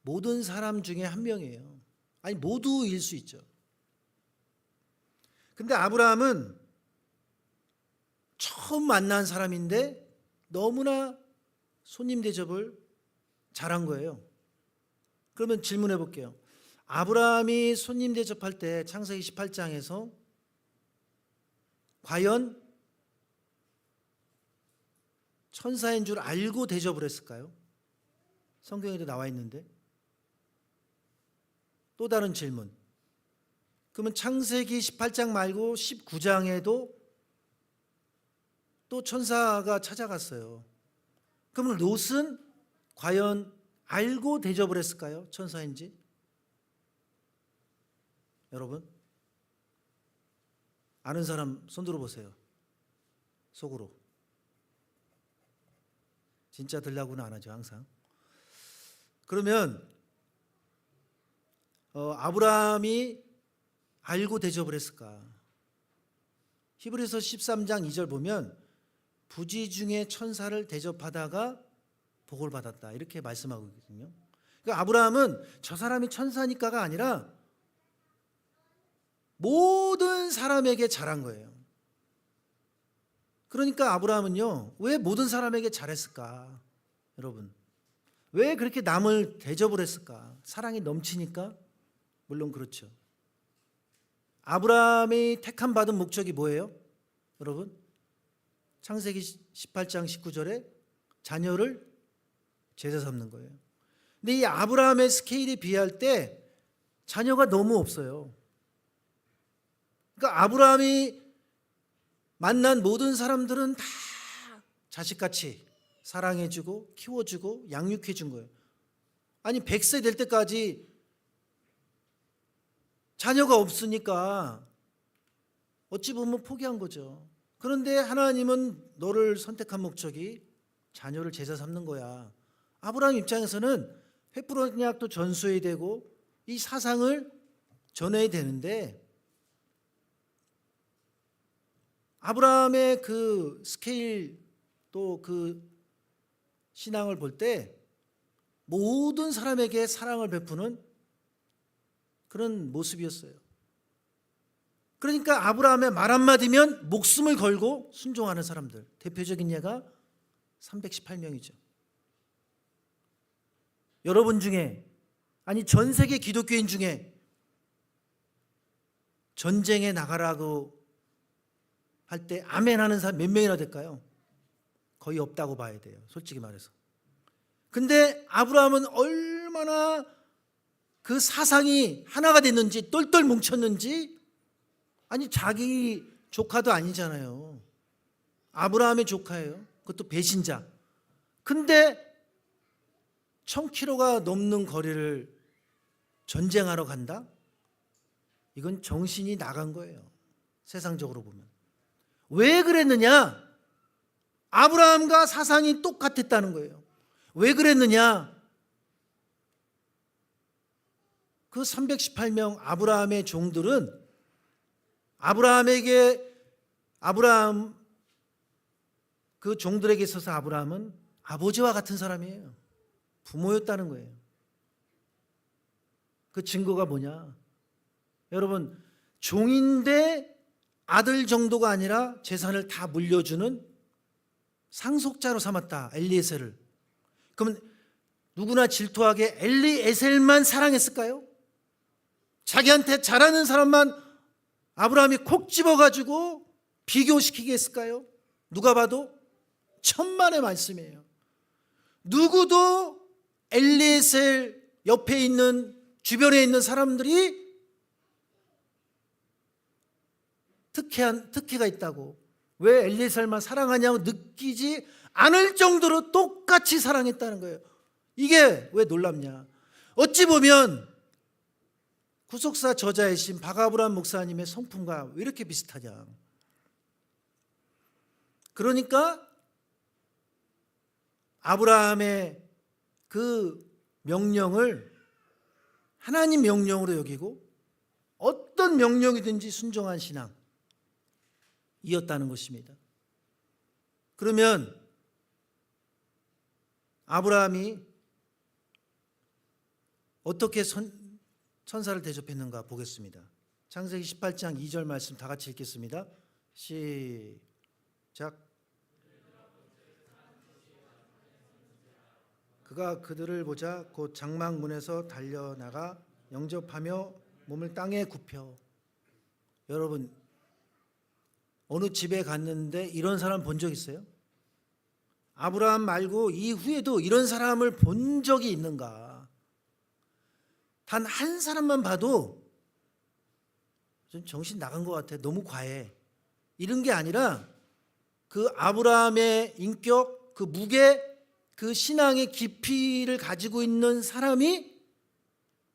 모든 사람 중에 한 명이에요. 아니 모두일 수 있죠. 근데 아브라함은 처음 만난 사람인데 너무나 손님 대접을 잘한 거예요. 그러면 질문해 볼게요. 아브라함이 손님 대접할 때 창세기 18장에서 과연 천사인 줄 알고 대접을 했을까요? 성경에도 나와 있는데. 또 다른 질문. 그러면 창세기 18장 말고 19장에도 또 천사가 찾아갔어요. 그러면 롯은 과연 알고 대접을 했을까요? 천사인지? 여러분 아는 사람 손 들어보세요. 속으로. 진짜 들라고는 안 하죠 항상. 그러면 아브라함이 알고 대접을 했을까? 히브리서 13장 2절 보면 부지 중에 천사를 대접하다가 복을 받았다 이렇게 말씀하고 있거든요. 그러니까 아브라함은 저 사람이 천사니까가 아니라 모든 사람에게 잘한 거예요. 그러니까 아브라함은요 왜 모든 사람에게 잘했을까? 여러분 왜 그렇게 남을 대접을 했을까? 사랑이 넘치니까? 물론 그렇죠. 아브라함이 택함 받은 목적이 뭐예요? 여러분 창세기 18장 19절에 자녀를 제자 삼는 거예요. 근데 이 아브라함의 스케일에 비할 때 자녀가 너무 없어요. 그러니까 아브라함이 만난 모든 사람들은 다 자식같이 사랑해주고 키워주고 양육해준 거예요. 아니 100세 될 때까지 자녀가 없으니까 어찌 보면 포기한 거죠. 그런데 하나님은 너를 선택한 목적이 자녀를 제자 삼는 거야. 아브라함 입장에서는 횃불 언약도 전수해야 되고 이 사상을 전해야 되는데 아브라함의 그 스케일 또 그 신앙을 볼 때 모든 사람에게 사랑을 베푸는 그런 모습이었어요. 그러니까 아브라함의 말 한마디면 목숨을 걸고 순종하는 사람들 대표적인 예가 318명이죠. 여러분 중에 아니 전 세계 기독교인 중에 전쟁에 나가라고 할 때 아멘 하는 사람 몇 명이나 될까요? 거의 없다고 봐야 돼요. 솔직히 말해서. 근데 아브라함은 얼마나 그 사상이 하나가 됐는지 똘똘 뭉쳤는지 아니 자기 조카도 아니잖아요. 아브라함의 조카예요. 그것도 배신자. 근데 1000km가 넘는 거리를 전쟁하러 간다? 이건 정신이 나간 거예요. 세상적으로 보면. 왜 그랬느냐? 아브라함과 사상이 똑같았다는 거예요. 왜 그랬느냐? 그 318명 아브라함의 종들은 아브라함 그 종들에게 있어서 아브라함은 아버지와 같은 사람이에요. 부모였다는 거예요. 그 증거가 뭐냐? 여러분, 종인데 아들 정도가 아니라 재산을 다 물려주는 상속자로 삼았다, 엘리에셀을. 그러면 누구나 질투하게 엘리에셀만 사랑했을까요? 자기한테 잘하는 사람만 아브라함이 콕 집어가지고 비교시키게 했을까요? 누가 봐도 천만의 말씀이에요. 누구도 엘리에셀 옆에 있는 주변에 있는 사람들이 특혜가 있다고, 왜 엘리에셀만 사랑하냐고 느끼지 않을 정도로 똑같이 사랑했다는 거예요. 이게 왜 놀랍냐? 어찌 보면 구속사 저자이신 박아브라함 목사님의 성품과 왜 이렇게 비슷하냐? 그러니까 아브라함의 그 명령을 하나님 명령으로 여기고 어떤 명령이든지 순종한 신앙이었다는 것입니다. 그러면 아브라함이 어떻게 천사를 대접했는가 보겠습니다. 창세기 18장 2절 말씀 다 같이 읽겠습니다. 시작. 그가 그들을 보자 곧 장막문에서 달려나가 영접하며 몸을 땅에 굽혀. 여러분, 어느 집에 갔는데 이런 사람 본 적 있어요? 아브라함 말고 이후에도 이런 사람을 본 적이 있는가? 단 한 사람만 봐도 좀 정신 나간 것 같아. 너무 과해. 이런 게 아니라 그 아브라함의 인격, 그 무게, 그 신앙의 깊이를 가지고 있는 사람이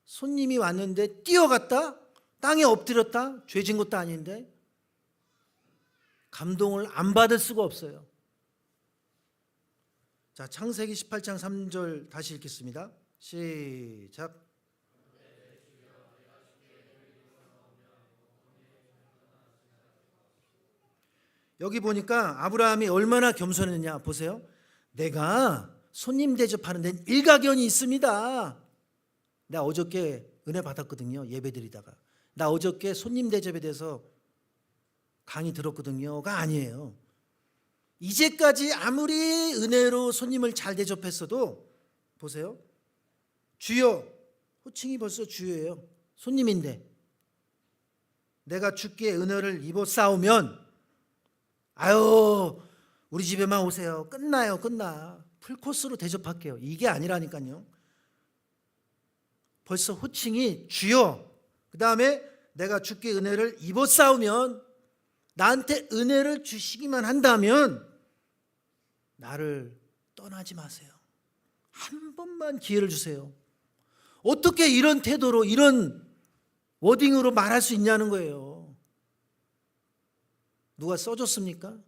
손님이 왔는데 뛰어갔다, 땅에 엎드렸다, 죄진 것도 아닌데 감동을 안 받을 수가 없어요. 자, 창세기 18장 3절 다시 읽겠습니다. 시작. 여기 보니까 아브라함이 얼마나 겸손했냐 보세요. 내가 손님 대접하는 데는 일가견이 있습니다. 나 어저께 은혜 받았거든요. 예배드리다가. 나 어저께 손님 대접에 대해서 강의 들었거든요가 아니에요. 이제까지 아무리 은혜로 손님을 잘 대접했어도 보세요. 주여, 호칭이 벌써 주여예요. 손님인데 내가 주께 은혜를 입어 싸우면 아유 우리 집에만 오세요. 끝나요. 끝나. 풀코스로 대접할게요. 이게 아니라니까요. 벌써 호칭이 주여. 그 다음에 내가 주께 은혜를 입어 싸우면 나한테 은혜를 주시기만 한다면 나를 떠나지 마세요. 한 번만 기회를 주세요. 어떻게 이런 태도로 이런 워딩으로 말할 수 있냐는 거예요. 누가 써줬습니까?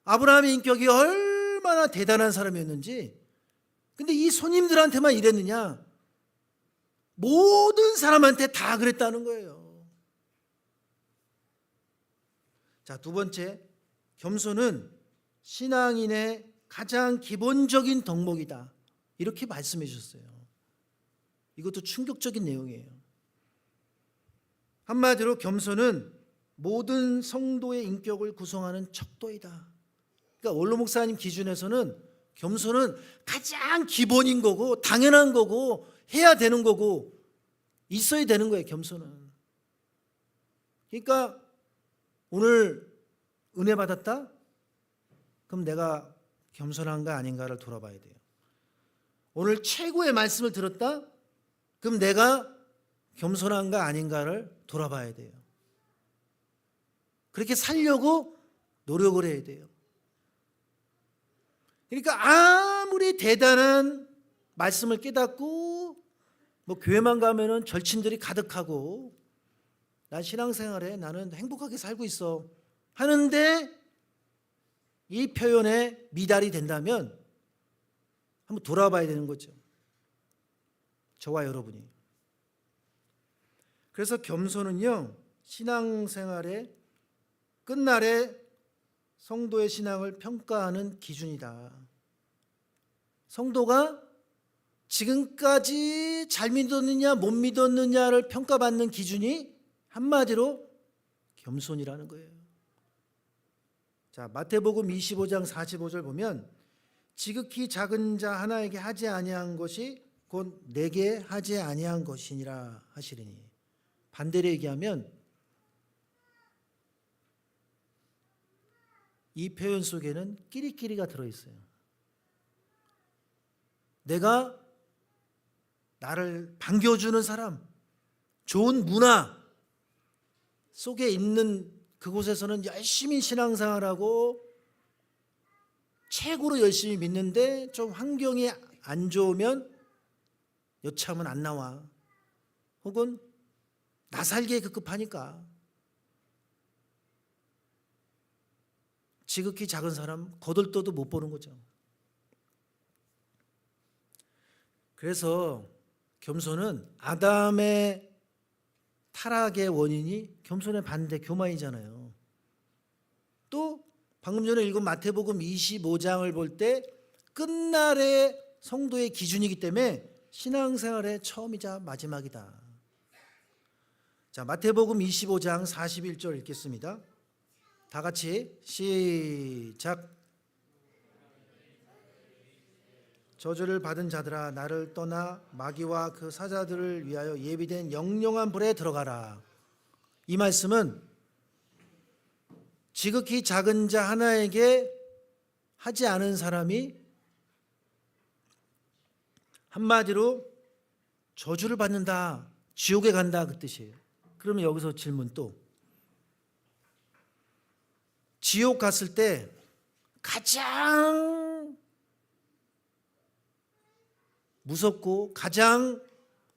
아브라함의 인격이 얼마나 대단한 사람이었는지. 근데 이 손님들한테만 이랬느냐? 모든 사람한테 다 그랬다는 거예요. 자, 두 번째, 겸손은 신앙인의 가장 기본적인 덕목이다. 이렇게 말씀해 주셨어요. 이것도 충격적인 내용이에요. 한마디로 겸손은 모든 성도의 인격을 구성하는 척도이다. 그러니까 원로 목사님 기준에서는 겸손은 가장 기본인 거고 당연한 거고 해야 되는 거고 있어야 되는 거예요. 겸손은. 그러니까 오늘 은혜 받았다? 그럼 내가 겸손한가 아닌가를 돌아봐야 돼요. 오늘 최고의 말씀을 들었다? 그럼 내가 겸손한가 아닌가를 돌아봐야 돼요. 그렇게 살려고 노력을 해야 돼요. 그러니까 아무리 대단한 말씀을 깨닫고 뭐 교회만 가면은 절친들이 가득하고 난 신앙생활에 나는 행복하게 살고 있어 하는데 이 표현에 미달이 된다면 한번 돌아봐야 되는 거죠. 저와 여러분이. 그래서 겸손은요, 신앙생활의 끝날에 성도의 신앙을 평가하는 기준이다. 성도가 지금까지 잘 믿었느냐 못 믿었느냐를 평가받는 기준이 한마디로 겸손이라는 거예요. 자, 마태복음 25장 45절 보면 지극히 작은 자 하나에게 하지 아니한 것이 곧 내게 하지 아니한 것이니라 하시리니, 반대로 얘기하면 이 표현 속에는 끼리끼리가 들어있어요. 내가 나를 반겨주는 사람, 좋은 문화 속에 있는 그곳에서는 열심히 신앙생활하고 최고로 열심히 믿는데 좀 환경이 안 좋으면 여차하면 안 나와. 혹은 나 살기에 급급하니까. 지극히 작은 사람 거들떠도 못 보는 거죠. 그래서 겸손은 아담의 타락의 원인이 겸손의 반대 교만이잖아요. 또 방금 전에 읽은 마태복음 25장을 볼 때 끝날의 성도의 기준이기 때문에 신앙생활의 처음이자 마지막이다. 자, 마태복음 25장 41절 읽겠습니다. 다 같이 시작. 저주를 받은 자들아, 나를 떠나 마귀와 그 사자들을 위하여 예비된 영영한 불에 들어가라. 이 말씀은 지극히 작은 자 하나에게 하지 않은 사람이 한마디로 저주를 받는다, 지옥에 간다, 그 뜻이에요. 그러면 여기서 질문 또, 지옥 갔을 때 가장 무섭고 가장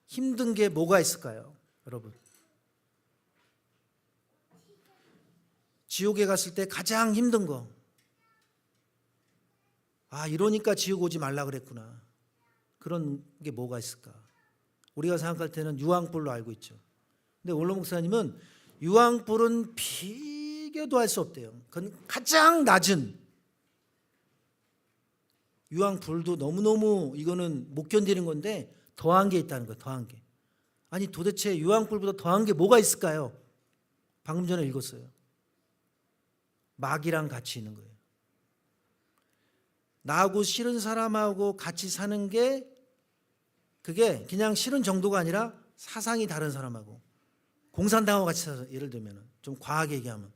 힘든 게 뭐가 있을까요, 여러분? 지옥에 갔을 때 가장 힘든 거. 이러니까 지옥 오지 말라 그랬구나. 그런 게 뭐가 있을까? 우리가 생각할 때는 유황불로 알고 있죠. 근데 원로 목사님은 유황불은 비교도 할 수 없대요. 그건 가장 낮은, 유황불도 너무너무 이거는 못 견디는 건데 더한 게 있다는 거예요. 더한 게. 아니 도대체 유황불보다 더한 게 뭐가 있을까요? 방금 전에 읽었어요. 마귀랑 같이 있는 거예요. 나하고 싫은 사람하고 같이 사는 게, 그게 그냥 싫은 정도가 아니라 사상이 다른 사람하고 공산당하고 같이 살아서, 예를 들면 좀 과하게 얘기하면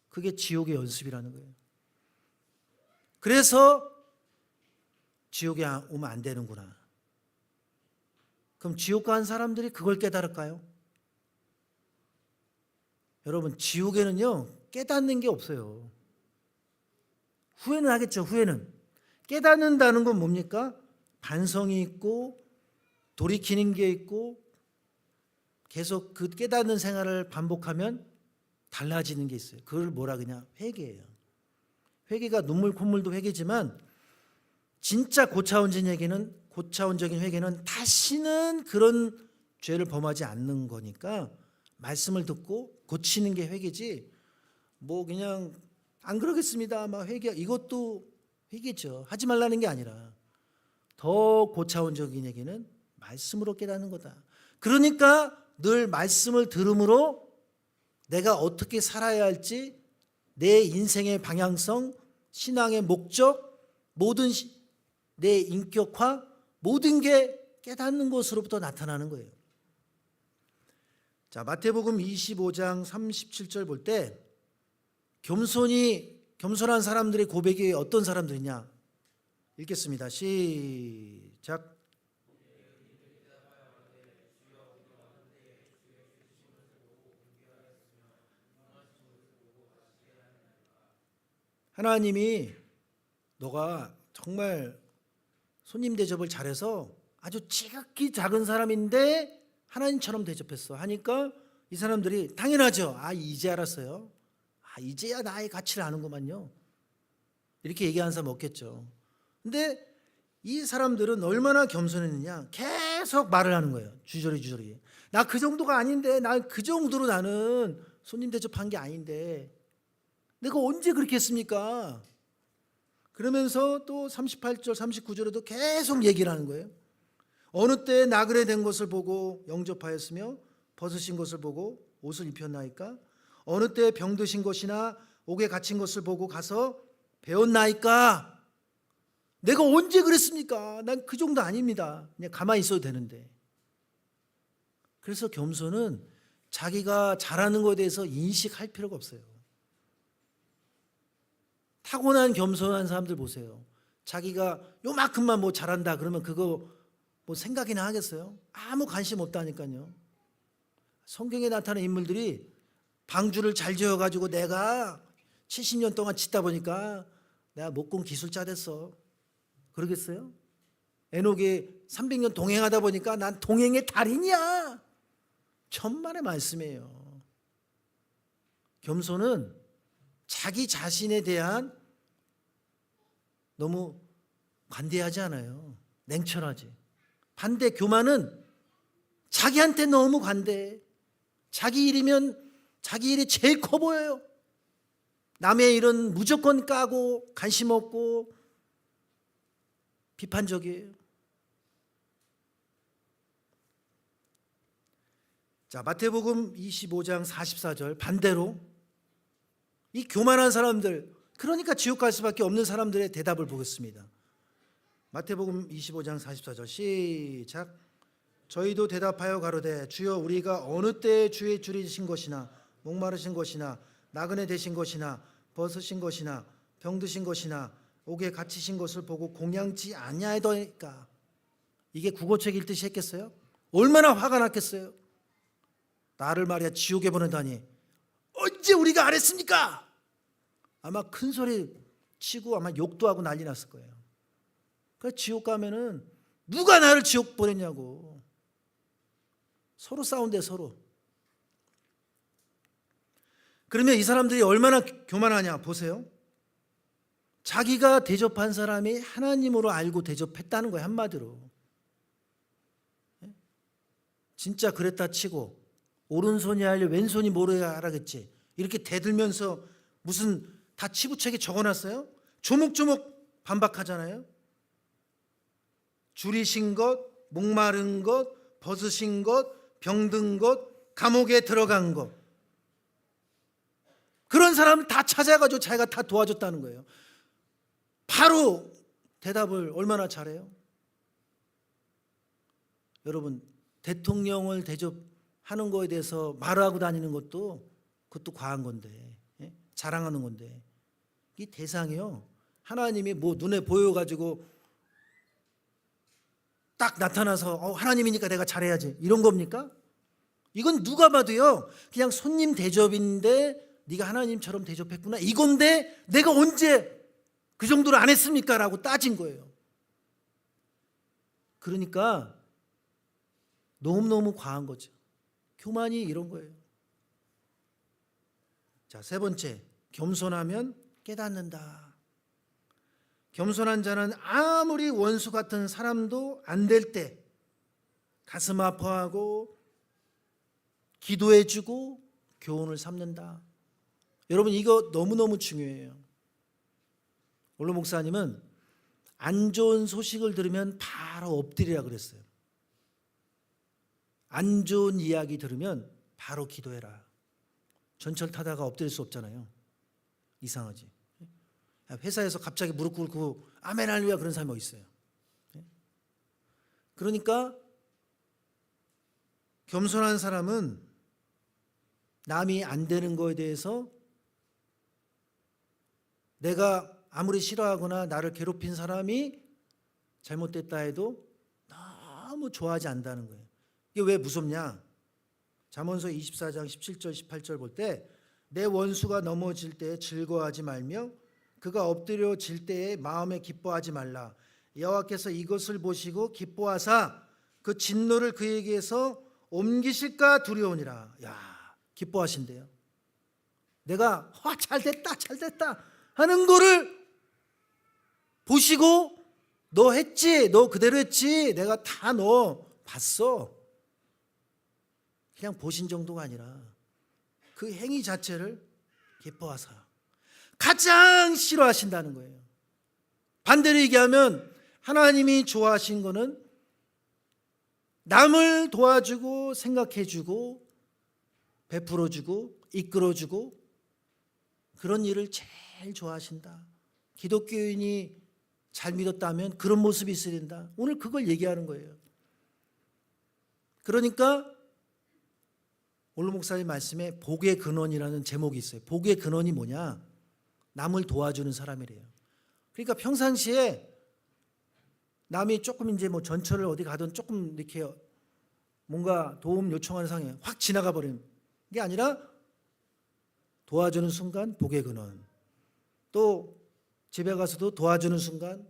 그게 지옥의 연습이라는 거예요. 그래서 지옥에 오면 안 되는구나. 그럼 지옥 간 사람들이 그걸 깨달을까요? 여러분, 지옥에는요 깨닫는 게 없어요. 후회는 하겠죠. 후회는. 깨닫는다는 건 뭡니까? 반성이 있고 돌이키는 게 있고 계속 그 깨닫는 생활을 반복하면 달라지는 게 있어요. 그걸 뭐라 그러냐? 회개예요. 회개가 눈물 콧물도 회개지만 진짜 고차원적인 회개는 다시는 그런 죄를 범하지 않는 거니까 말씀을 듣고 고치는 게 회개지, 뭐 그냥 안 그러겠습니다 막 회개, 이것도 회개죠. 하지 말라는 게 아니라 더 고차원적인 얘기는 말씀으로 깨닫는 거다. 그러니까 늘 말씀을 들음으로 내가 어떻게 살아야 할지, 내 인생의 방향성, 신앙의 목적, 모든 내 인격화, 모든 게 깨닫는 것으로부터 나타나는 거예요. 자, 마태복음 25장 37절 볼 때 겸손한 사람들의 고백이 어떤 사람들이냐 읽겠습니다. 시작. 하나님이 너가 정말 손님 대접을 잘해서 아주 지극히 작은 사람인데 하나님처럼 대접했어 하니까 이 사람들이 당연하죠. 아, 이제 알았어요. 아, 이제야 나의 가치를 아는구만요. 이렇게 얘기하는 사람 없겠죠. 근데 이 사람들은 얼마나 겸손했느냐, 계속 말을 하는 거예요. 주저리. 나 그 정도가 아닌데, 나 그 정도로 나는 손님 대접한 게 아닌데 내가 언제 그렇게 했습니까? 그러면서 또 38절 39절에도 계속 얘기를 하는 거예요. 어느 때 나그네 된 것을 보고 영접하였으며 벗으신 것을 보고 옷을 입혔나이까? 어느 때 병드신 것이나 옥에 갇힌 것을 보고 가서 배웠나이까? 내가 언제 그랬습니까? 난 그 정도 아닙니다. 그냥 가만히 있어도 되는데. 그래서 겸손은 자기가 잘하는 것에 대해서 인식할 필요가 없어요. 타고난 겸손한 사람들 보세요. 자기가 요만큼만 뭐 잘한다 그러면 그거 뭐 생각이나 하겠어요? 아무 관심 없다니까요. 성경에 나타나는 인물들이 방주를 잘 지어가지고 내가 70년 동안 짓다 보니까 내가 목공 기술자 됐어. 그러겠어요? 에녹이 300년 동행하다 보니까 난 동행의 달인이야. 천만의 말씀이에요. 겸손은 자기 자신에 대한 너무 관대하지 않아요. 냉철하지. 반대 교만은 자기한테 너무 관대해. 자기 일이면 자기 일이 제일 커 보여요. 남의 일은 무조건 까고 관심 없고 비판적이에요. 자, 마태복음 25장 44절 반대로 이 교만한 사람들, 그러니까 지옥 갈 수밖에 없는 사람들의 대답을 보겠습니다. 마태복음 25장 44절 시작. 저희도 대답하여 가로되 주여 우리가 어느 때에 주의 줄이신 것이나 목마르신 것이나 나그네 되신 것이나 벗으신 것이나 병드신 것이나 옥에 갇히신 것을 보고 공양치 아니하더이까. 이게 국어책 읽듯이 했겠어요? 얼마나 화가 났겠어요? 나를 말이야 지옥에 보내다니 언제 우리가 안 했습니까? 아마 큰 소리 치고 아마 욕도 하고 난리 났을 거예요. 그러니까 지옥 가면은 누가 나를 지옥 보냈냐고. 서로 싸운대 서로. 그러면 이 사람들이 얼마나 교만하냐 보세요. 자기가 대접한 사람이 하나님으로 알고 대접했다는 거예요. 한마디로. 진짜 그랬다 치고 오른손이 알려 왼손이 모르야 알아겠지. 이렇게 대들면서 무슨 다 치부책에 적어놨어요? 조목조목 반박하잖아요. 줄이신 것, 목마른 것, 벗으신 것, 병든 것, 감옥에 들어간 것. 그런 사람을 다 찾아가지고 자기가 다 도와줬다는 거예요. 바로 대답을 얼마나 잘해요? 여러분, 대통령을 대접하는 거에 대해서 말하고 다니는 것도 그것도 과한 건데, 예? 자랑하는 건데, 이 대상이요 하나님이 뭐 눈에 보여가지고 딱 나타나서 하나님이니까 내가 잘해야지 이런 겁니까? 이건 누가 봐도요 그냥 손님 대접인데 네가 하나님처럼 대접했구나 이건데 내가 언제 그 정도로 안 했습니까? 라고 따진 거예요. 그러니까 너무너무 과한 거죠. 교만이 이런 거예요. 자, 세 번째, 겸손하면 깨닫는다. 겸손한 자는 아무리 원수 같은 사람도 안 될 때 가슴 아파하고 기도해주고 교훈을 삼는다. 여러분 이거 너무너무 중요해요. 원로 목사님은 안 좋은 소식을 들으면 바로 엎드리라 그랬어요. 안 좋은 이야기 들으면 바로 기도해라. 전철 타다가 엎드릴 수 없잖아요. 이상하지. 회사에서 갑자기 무릎 꿇고 아멘 할렐루야 그런 사람이 어디 있어요? 그러니까 겸손한 사람은 남이 안 되는 거에 대해서 내가 아무리 싫어하거나 나를 괴롭힌 사람이 잘못됐다 해도 너무 좋아하지 않는다는 거예요. 이게 왜 무섭냐? 잠언서 24장 17절 18절 볼 때 내 원수가 넘어질 때 즐거워하지 말며 그가 엎드려질 때에 마음에 기뻐하지 말라. 여호와께서 이것을 보시고 기뻐하사 그 진노를 그에게서 옮기실까 두려우니라. 야, 기뻐하신대요. 내가 잘됐다 잘됐다 하는 거를 보시고 너 했지, 너 그대로 했지, 내가 다 너 봤어. 그냥 보신 정도가 아니라 그 행위 자체를 기뻐하사 가장 싫어하신다는 거예요. 반대로 얘기하면 하나님이 좋아하신 거는 남을 도와주고 생각해주고 베풀어주고 이끌어주고 그런 일을 제일 좋아하신다. 기독교인이 잘 믿었다면 그런 모습이 있어야 된다. 오늘 그걸 얘기하는 거예요. 그러니까 오늘 목사님 말씀에 복의 근원이라는 제목이 있어요. 복의 근원이 뭐냐? 남을 도와주는 사람이래요. 그러니까 평상시에 남이 조금 이제 뭐 전철을 어디 가든 조금 이렇게 뭔가 도움 요청하는 상황에 확 지나가 버리는 게 아니라 도와주는 순간 복의 근원. 또 집에 가서도 도와주는 순간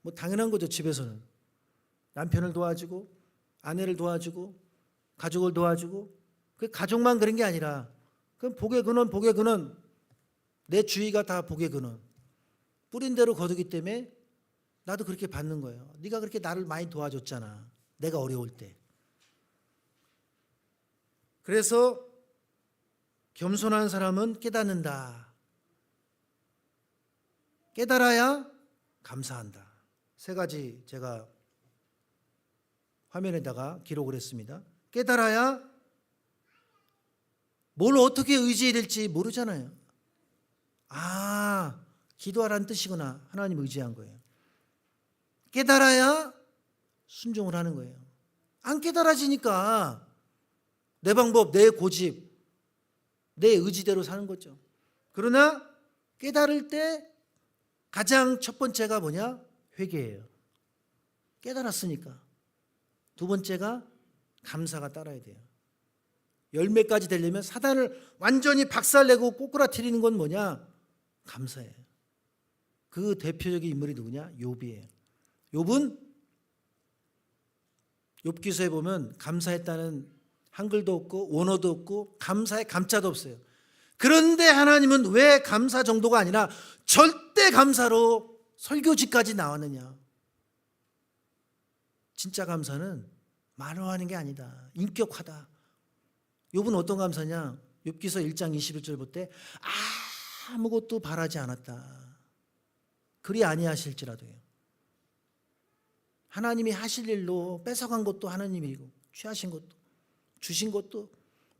뭐 당연한 거죠. 집에서는 남편을 도와주고 아내를 도와주고 가족을 도와주고 그 가족만 그런 게 아니라 그럼 복의 근원 복의 근원 내 주위가 다 복의 근원 뿌린 대로 거두기 때문에 나도 그렇게 받는 거예요. 네가 그렇게 나를 많이 도와줬잖아. 내가 어려울 때. 그래서 겸손한 사람은 깨닫는다. 깨달아야 감사한다. 세 가지 제가 화면에다가 기록을 했습니다. 깨달아야 뭘 어떻게 의지해야 될지 모르잖아요. 아, 기도하라는 뜻이구나. 하나님 의지한 거예요. 깨달아야 순종을 하는 거예요. 안 깨달아지니까 내 방법, 내 고집, 내 의지대로 사는 거죠. 그러나 깨달을 때 가장 첫 번째가 뭐냐? 회개예요. 깨달았으니까. 두 번째가 감사가 따라야 돼요. 열매까지 되려면 사단을 완전히 박살내고 꼬꾸라뜨리는 건 뭐냐? 감사예요. 그 대표적인 인물이 누구냐? 욥이에요. 욥은 욥기서에 보면 감사했다는 한글도 없고 원어도 없고 감사의 감자도 없어요. 그런데 하나님은 왜 감사 정도가 아니라 절대 감사로 설교지까지 나왔느냐? 진짜 감사는 말로 하는 게 아니다. 인격화다. 욥은 어떤 감사냐? 욥기서 1장 21절 볼 때 아무것도 바라지 않았다. 그리 아니하실지라도요. 하나님이 하실 일로 뺏어간 것도 하나님이고 취하신 것도 주신 것도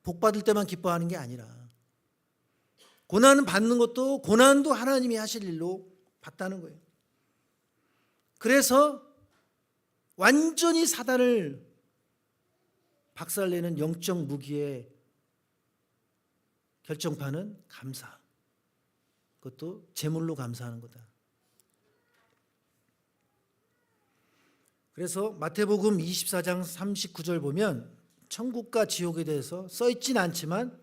복 받을 때만 기뻐하는 게 아니라 고난을 받는 것도 고난도 하나님이 하실 일로 봤다는 거예요. 그래서 완전히 사단을 박살내는 영적 무기의 결정판은 감사. 그것도 제물로 감사하는 거다. 그래서 마태복음 24장 39절 보면 천국과 지옥에 대해서 써있진 않지만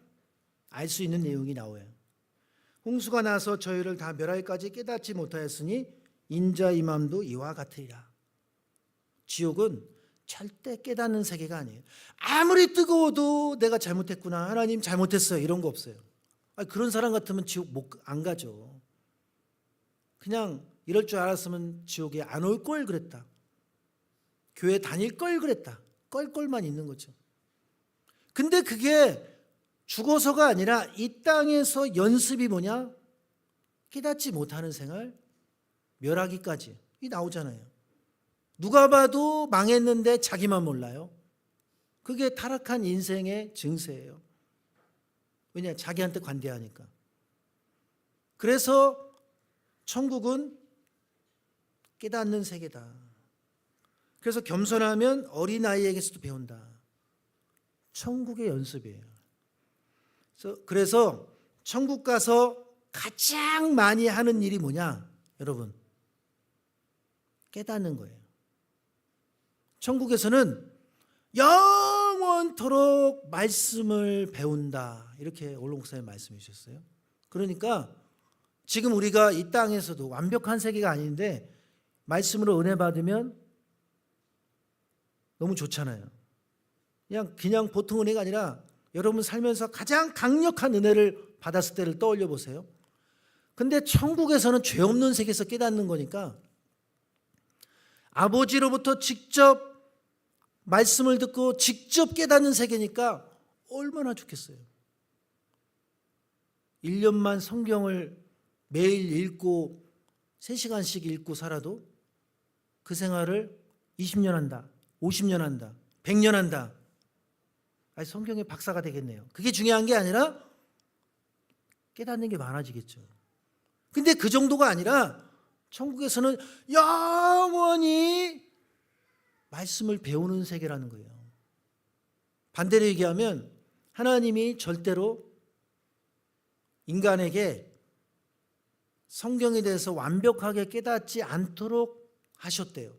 알 수 있는 내용이 나와요. 홍수가 나서 저희를 다 멸하기까지 깨닫지 못하였으니 인자의 맘도 이와 같으리라. 지옥은 절대 깨닫는 세계가 아니에요. 아무리 뜨거워도 내가 잘못했구나, 하나님 잘못했어요, 이런 거 없어요. 그런 사람 같으면 지옥 안 가죠. 그냥 이럴 줄 알았으면 지옥에 안 올 걸 그랬다. 교회 다닐 걸 그랬다. 껄껄만 있는 거죠. 근데 그게 죽어서가 아니라 이 땅에서 연습이 뭐냐? 깨닫지 못하는 생활, 멸하기까지. 이 나오잖아요. 누가 봐도 망했는데 자기만 몰라요. 그게 타락한 인생의 증세예요. 왜냐? 자기한테 관대하니까. 그래서 천국은 깨닫는 세계다. 그래서 겸손하면 어린아이에게서도 배운다. 천국의 연습이에요. 그래서 천국 가서 가장 많이 하는 일이 뭐냐? 여러분, 깨닫는 거예요. 천국에서는 영원토록 말씀을 배운다. 이렇게 오른 목사님 말씀해 주셨어요. 그러니까 지금 우리가 이 땅에서도 완벽한 세계가 아닌데 말씀으로 은혜 받으면 너무 좋잖아요. 그냥 보통 은혜가 아니라 여러분 살면서 가장 강력한 은혜를 받았을 때를 떠올려 보세요. 근데 천국에서는 죄 없는 세계에서 깨닫는 거니까 아버지로부터 직접 말씀을 듣고 직접 깨닫는 세계니까 얼마나 좋겠어요. 1년만 성경을 매일 읽고 3시간씩 읽고 살아도 그 생활을 20년 한다, 50년 한다, 100년 한다. 아니, 성경의 박사가 되겠네요. 그게 중요한 게 아니라 깨닫는 게 많아지겠죠. 근데 그 정도가 아니라 천국에서는 영원히 말씀을 배우는 세계라는 거예요. 반대로 얘기하면 하나님이 절대로 인간에게 성경에 대해서 완벽하게 깨닫지 않도록 하셨대요.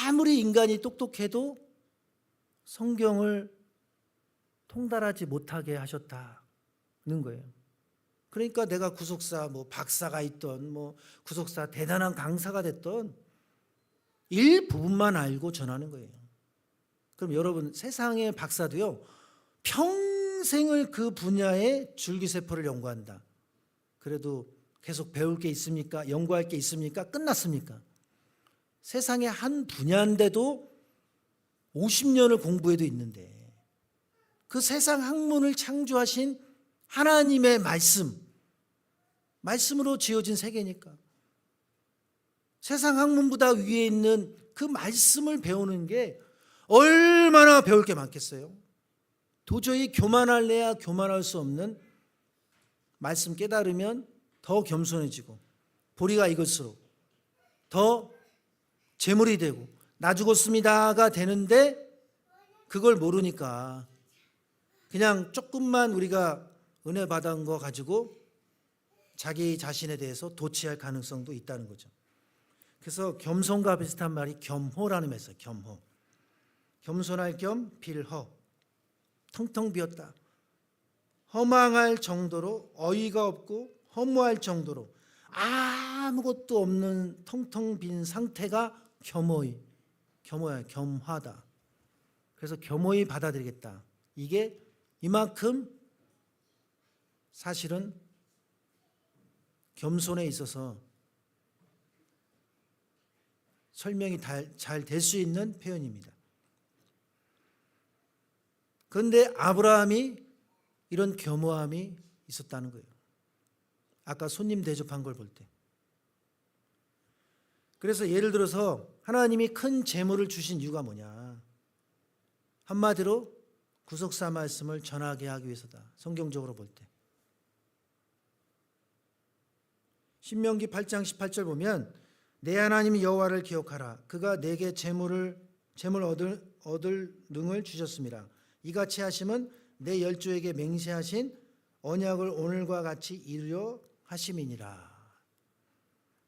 아무리 인간이 똑똑해도 성경을 통달하지 못하게 하셨다는 거예요. 그러니까 내가 구속사 박사가 있던 구속사 대단한 강사가 됐던 일부분만 알고 전하는 거예요. 그럼 여러분 세상의 박사도요 평생을 그 분야의 줄기세포를 연구한다. 그래도 계속 배울 게 있습니까? 연구할 게 있습니까? 끝났습니까? 세상의 한 분야인데도 50년을 공부해도 있는데 그 세상 학문을 창조하신 하나님의 말씀으로 지어진 세계니까 세상 학문보다 위에 있는 그 말씀을 배우는 게 얼마나 배울 게 많겠어요. 도저히 교만할래야 교만할 수 없는 말씀 깨달으면 더 겸손해지고 보리가 익을수록 더 재물이 되고 나 죽었습니다가 되는데 그걸 모르니까 그냥 조금만 우리가 은혜 받은 거 가지고 자기 자신에 대해서 도취할 가능성도 있다는 거죠. 그래서 겸손과 비슷한 말이 겸호라는 말이 있어요. 겸호. 겸손할 겸 빌허. 텅텅 비었다. 허망할 정도로 어이가 없고 허무할 정도로 아무것도 없는 텅텅 빈 상태가 겸허야, 겸하다. 그래서 겸허히 받아들이겠다. 이게 이만큼 사실은 겸손에 있어서 설명이 잘 될 수 있는 표현입니다. 그런데 아브라함이 이런 겸허함이 있었다는 거예요. 아까 손님 대접한 걸 볼 때. 그래서 예를 들어서 하나님이 큰 재물을 주신 이유가 뭐냐? 한마디로 구속사 말씀을 전하게 하기 위해서다. 성경적으로 볼 때. 신명기 8장 18절 보면 내 하나님 여호와를 기억하라. 그가 내게 재물 얻을 능을 주셨습니다. 이같이 하심은 내 열조에게 맹세하신 언약을 오늘과 같이 이루려 하심이니라.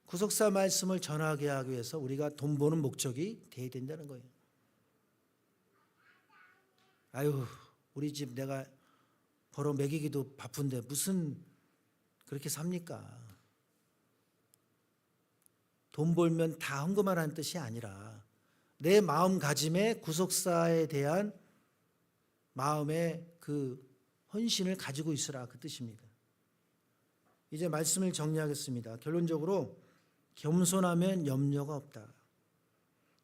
구속사 말씀을 전하게 하기 위해서 우리가 돈 버는 목적이 돼야 된다는 거예요. 아유, 우리 집 내가 벌어 먹이기도 바쁜데 무슨 그렇게 삽니까? 돈 벌면 다 헌금하라는 뜻이 아니라 내 마음가짐에 구속사에 대한 마음의 그 헌신을 가지고 있으라, 그 뜻입니다. 이제 말씀을 정리하겠습니다. 결론적으로 겸손하면 염려가 없다.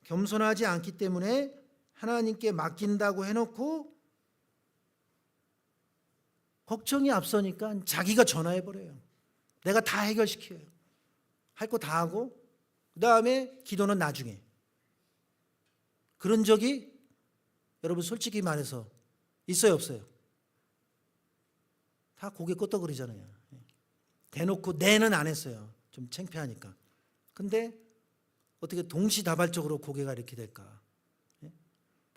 겸손하지 않기 때문에 하나님께 맡긴다고 해놓고 걱정이 앞서니까 자기가 전화해버려요. 내가 다 해결시켜요. 할 거 다 하고 그 다음에 기도는 나중에. 그런 적이 여러분 솔직히 말해서 있어요, 없어요? 다 고개 끄덕거리잖아요. 대놓고 내는 안 했어요. 좀 창피하니까. 근데 어떻게 동시다발적으로 고개가 이렇게 될까?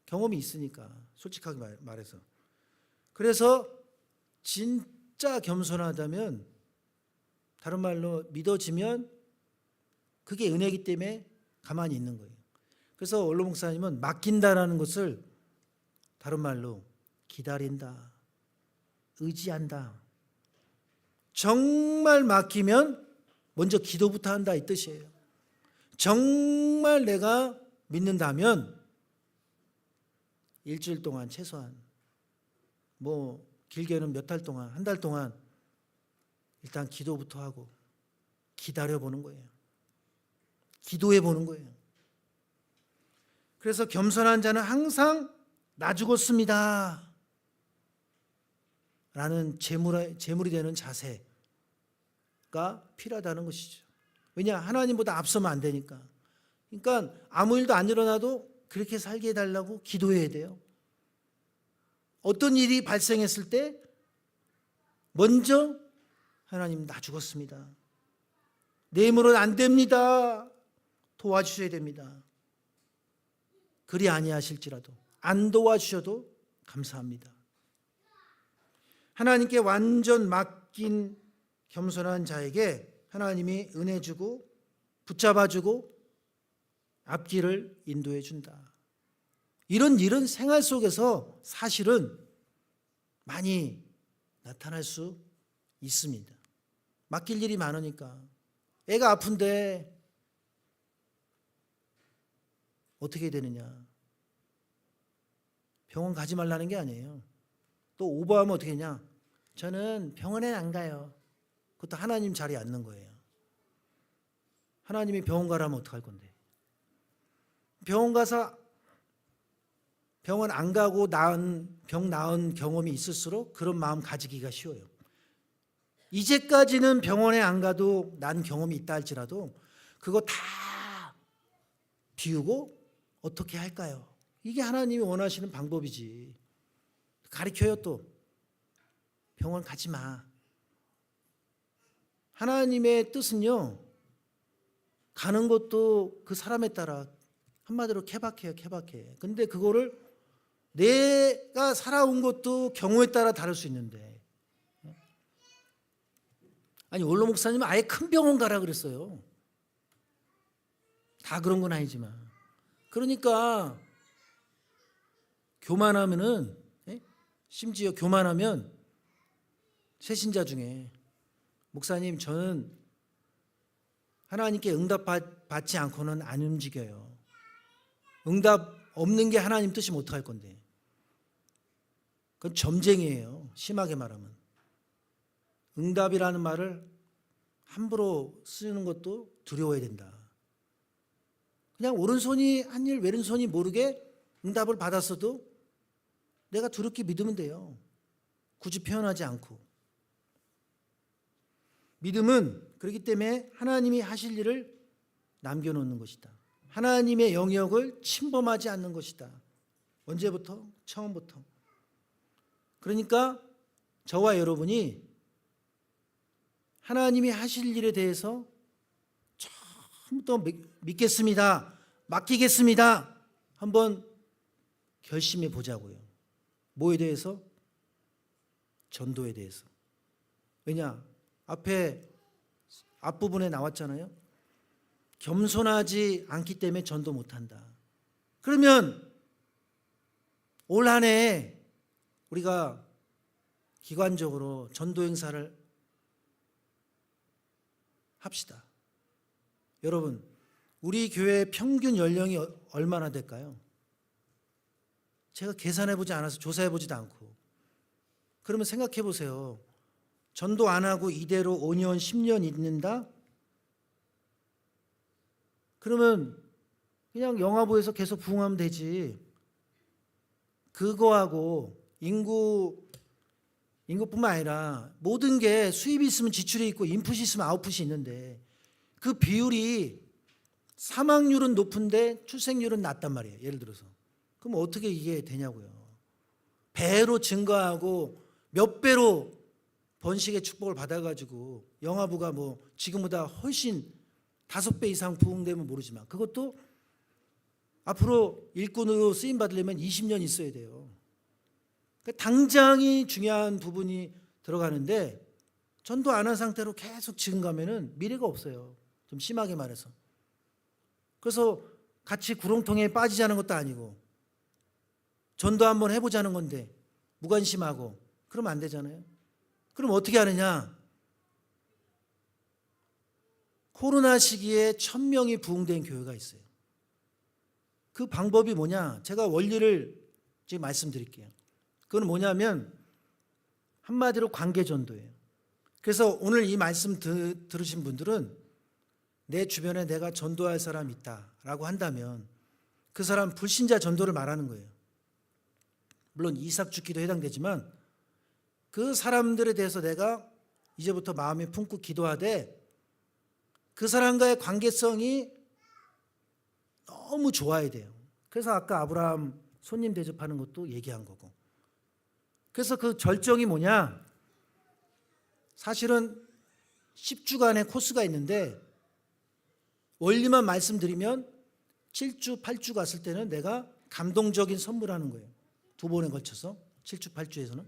경험이 있으니까 솔직하게 말해서. 그래서 진짜 겸손하다면, 다른 말로 믿어지면 그게 은혜이기 때문에 가만히 있는 거예요. 그래서 원로 목사님은 맡긴다라는 것을 다른 말로 기다린다, 의지한다, 정말 맡기면 먼저 기도부터 한다 이 뜻이에요. 정말 내가 믿는다면 일주일 동안 최소한 뭐 길게는 몇 달 동안, 한 달 동안 일단 기도부터 하고 기다려 보는 거예요. 기도해 보는 거예요. 그래서 겸손한 자는 항상 나 죽었습니다 라는 제물이 되는 자세가 필요하다는 것이죠. 왜냐? 하나님보다 앞서면 안 되니까. 그러니까 아무 일도 안 일어나도 그렇게 살게 해달라고 기도해야 돼요. 어떤 일이 발생했을 때 먼저 하나님 나 죽었습니다. 내 힘으로는 안 됩니다. 도와주셔야 됩니다. 그리 아니하실지라도 안 도와주셔도 감사합니다. 하나님께 완전 맡긴 겸손한 자에게 하나님이 은혜 주고 붙잡아 주고 앞길을 인도해 준다. 이런 일은 생활 속에서 사실은 많이 나타날 수 있습니다. 맡길 일이 많으니까. 애가 아픈데 어떻게 되느냐? 병원 가지 말라는 게 아니에요. 또 오버하면 어떻게 하냐? 저는 병원에 안 가요. 그것도 하나님 자리에 앉는 거예요. 하나님이 병원 가라면 어떡할 건데? 병원 가서 병원 안 가고 병 나은 경험이 있을수록 그런 마음 가지기가 쉬워요. 이제까지는 병원에 안 가도 난 경험이 있다 할지라도 그거 다 비우고 어떻게 할까요? 이게 하나님이 원하시는 방법이지. 가르쳐요 또. 병원 가지 마. 하나님의 뜻은요. 가는 것도 그 사람에 따라 한마디로 케바케예요. 케바케. 근데 그거를 내가 살아온 것도 경우에 따라 다를 수 있는데. 아니 원로 목사님은 아예 큰 병원 가라 그랬어요. 다 그런 건 아니지만. 그러니까 교만하면은 심지어 교만하면 새신자 중에 목사님 저는 하나님께 응답 받지 않고는 안 움직여요. 응답 없는 게 하나님 뜻이면 어떡할 건데. 그건 점쟁이에요. 심하게 말하면. 응답이라는 말을 함부로 쓰는 것도 두려워야 된다. 그냥 오른손이 한 일 왼손이 모르게 응답을 받았어도 내가 두렵게 믿으면 돼요. 굳이 표현하지 않고. 믿음은 그렇기 때문에 하나님이 하실 일을 남겨놓는 것이다. 하나님의 영역을 침범하지 않는 것이다. 언제부터? 처음부터. 그러니까 저와 여러분이 하나님이 하실 일에 대해서 처음부터 믿겠습니다. 맡기겠습니다. 한번 결심해 보자고요. 뭐에 대해서? 전도에 대해서. 왜냐? 앞부분에 나왔잖아요. 겸손하지 않기 때문에 전도 못한다. 그러면 올 한 해 우리가 기관적으로 전도 행사를 합시다. 여러분, 우리 교회 평균 연령이 얼마나 될까요? 제가 계산해보지 않아서 조사해보지도 않고. 그러면 생각해보세요. 전도 안 하고 이대로 5년, 10년 있는다? 그러면 그냥 영화부에서 계속 부흥하면 되지. 그거하고 인구뿐만 아니라 모든 게 수입이 있으면 지출이 있고 인풋이 있으면 아웃풋이 있는데 그 비율이 사망률은 높은데 출생률은 낮단 말이에요. 예를 들어서. 그럼 어떻게 이게 되냐고요. 배로 증가하고 몇 배로 번식의 축복을 받아가지고 영화부가 뭐 지금보다 훨씬 5배 이상 부흥되면 모르지만 그것도 앞으로 일꾼으로 쓰임 받으려면 20년 있어야 돼요. 그러니까 당장이 중요한 부분이 들어가는데 전도 안 한 상태로 계속 지금 가면은 미래가 없어요. 좀 심하게 말해서. 그래서 같이 구렁텅이에 빠지자는 것도 아니고 전도 한번 해보자는 건데 무관심하고 그러면 안 되잖아요. 그럼 어떻게 하느냐? 코로나 시기에 1,000명이 부흥된 교회가 있어요. 그 방법이 뭐냐? 제가 원리를 지금 말씀드릴게요. 그건 뭐냐면 한마디로 관계전도예요. 그래서 오늘 이 말씀 들으신 분들은 내 주변에 내가 전도할 사람 있다라고 한다면 그 사람 불신자 전도를 말하는 거예요. 물론 이삭 죽기도 해당되지만 그 사람들에 대해서 내가 이제부터 마음에 품고 기도하되 그 사람과의 관계성이 너무 좋아야 돼요. 그래서 아까 아브라함 손님 대접하는 것도 얘기한 거고. 그래서 그 절정이 뭐냐? 사실은 10주간의 코스가 있는데 원리만 말씀드리면 7주, 8주 갔을 때는 내가 감동적인 선물하는 거예요. 2번에 걸쳐서 7주, 8주에서는.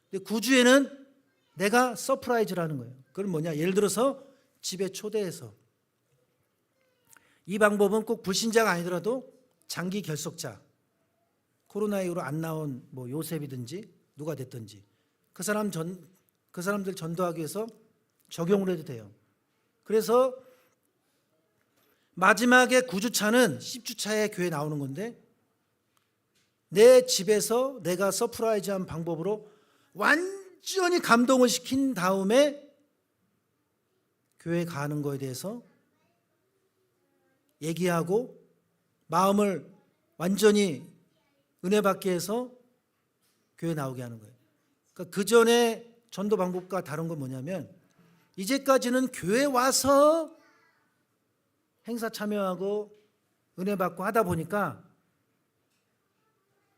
근데 9주에는 내가 서프라이즈를 하는 거예요. 그건 뭐냐? 예를 들어서 집에 초대해서 이 방법은 꼭 불신자가 아니더라도 장기 결석자, 코로나 이후로 안 나온 뭐 요셉이든지 누가 됐든지 그 사람들 전도하기 위해서 적용을 해도 돼요. 그래서 마지막에 9주차는 10주차에 교회 나오는 건데 내 집에서 내가 서프라이즈한 방법으로 완전히 감동을 시킨 다음에 교회 가는 거에 대해서 얘기하고 마음을 완전히 은혜 받게 해서 교회 나오게 하는 거예요. 그러니까 그 전에 전도 방법과 다른 건 뭐냐면 이제까지는 교회 와서 행사 참여하고 은혜 받고 하다 보니까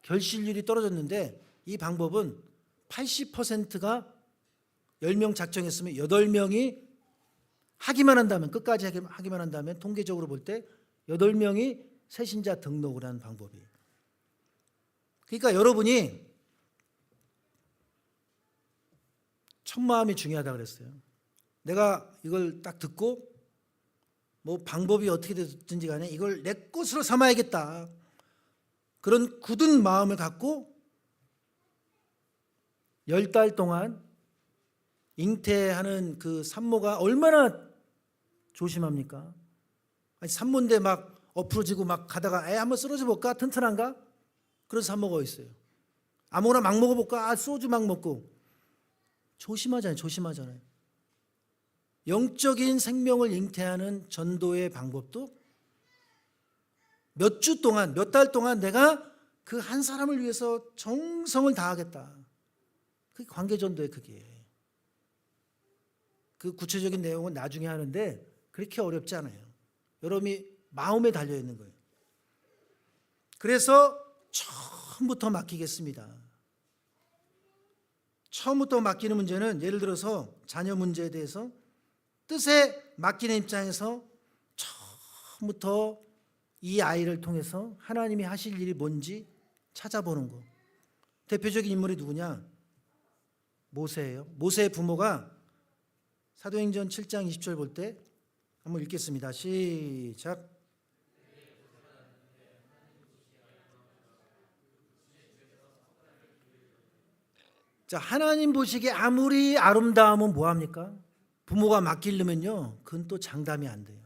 결실률이 떨어졌는데 이 방법은 80%가 10명 작정했으면 8명이 하기만 한다면 끝까지 하기만 한다면 통계적으로 볼 때 8명이 새신자 등록을 하는 방법이에요. 그러니까 여러분이 첫 마음이 중요하다고 그랬어요. 내가 이걸 딱 듣고 뭐 방법이 어떻게 됐든지 간에 이걸 내 것으로 삼아야겠다. 그런 굳은 마음을 갖고 10달 동안 잉태하는 그 산모가 얼마나 조심합니까? 아니, 산모인데 막 엎어지고 막 가다가 한번 쓰러져 볼까? 튼튼한가? 그런 산모가 있어요. 아무거나 막 먹어볼까? 소주 막 먹고. 조심하잖아요. 영적인 생명을 잉태하는 전도의 방법도 몇 주 동안, 몇 달 동안 내가 그 한 사람을 위해서 정성을 다하겠다. 그게 관계전도의 그게. 그 구체적인 내용은 나중에 하는데 그렇게 어렵지 않아요. 여러분이 마음에 달려 있는 거예요. 그래서 처음부터 맡기겠습니다. 처음부터 맡기는 문제는 예를 들어서 자녀 문제에 대해서 뜻에 맡기는 입장에서 처음부터 이 아이를 통해서 하나님이 하실 일이 뭔지 찾아보는 거. 대표적인 인물이 누구냐? 모세예요. 모세의 부모가 사도행전 7장 20절 볼 때 한번 읽겠습니다. 시작. 자, 하나님 보시기에 아무리 아름다우면 뭐합니까? 부모가 맡기려면요, 그건 또 장담이 안 돼요.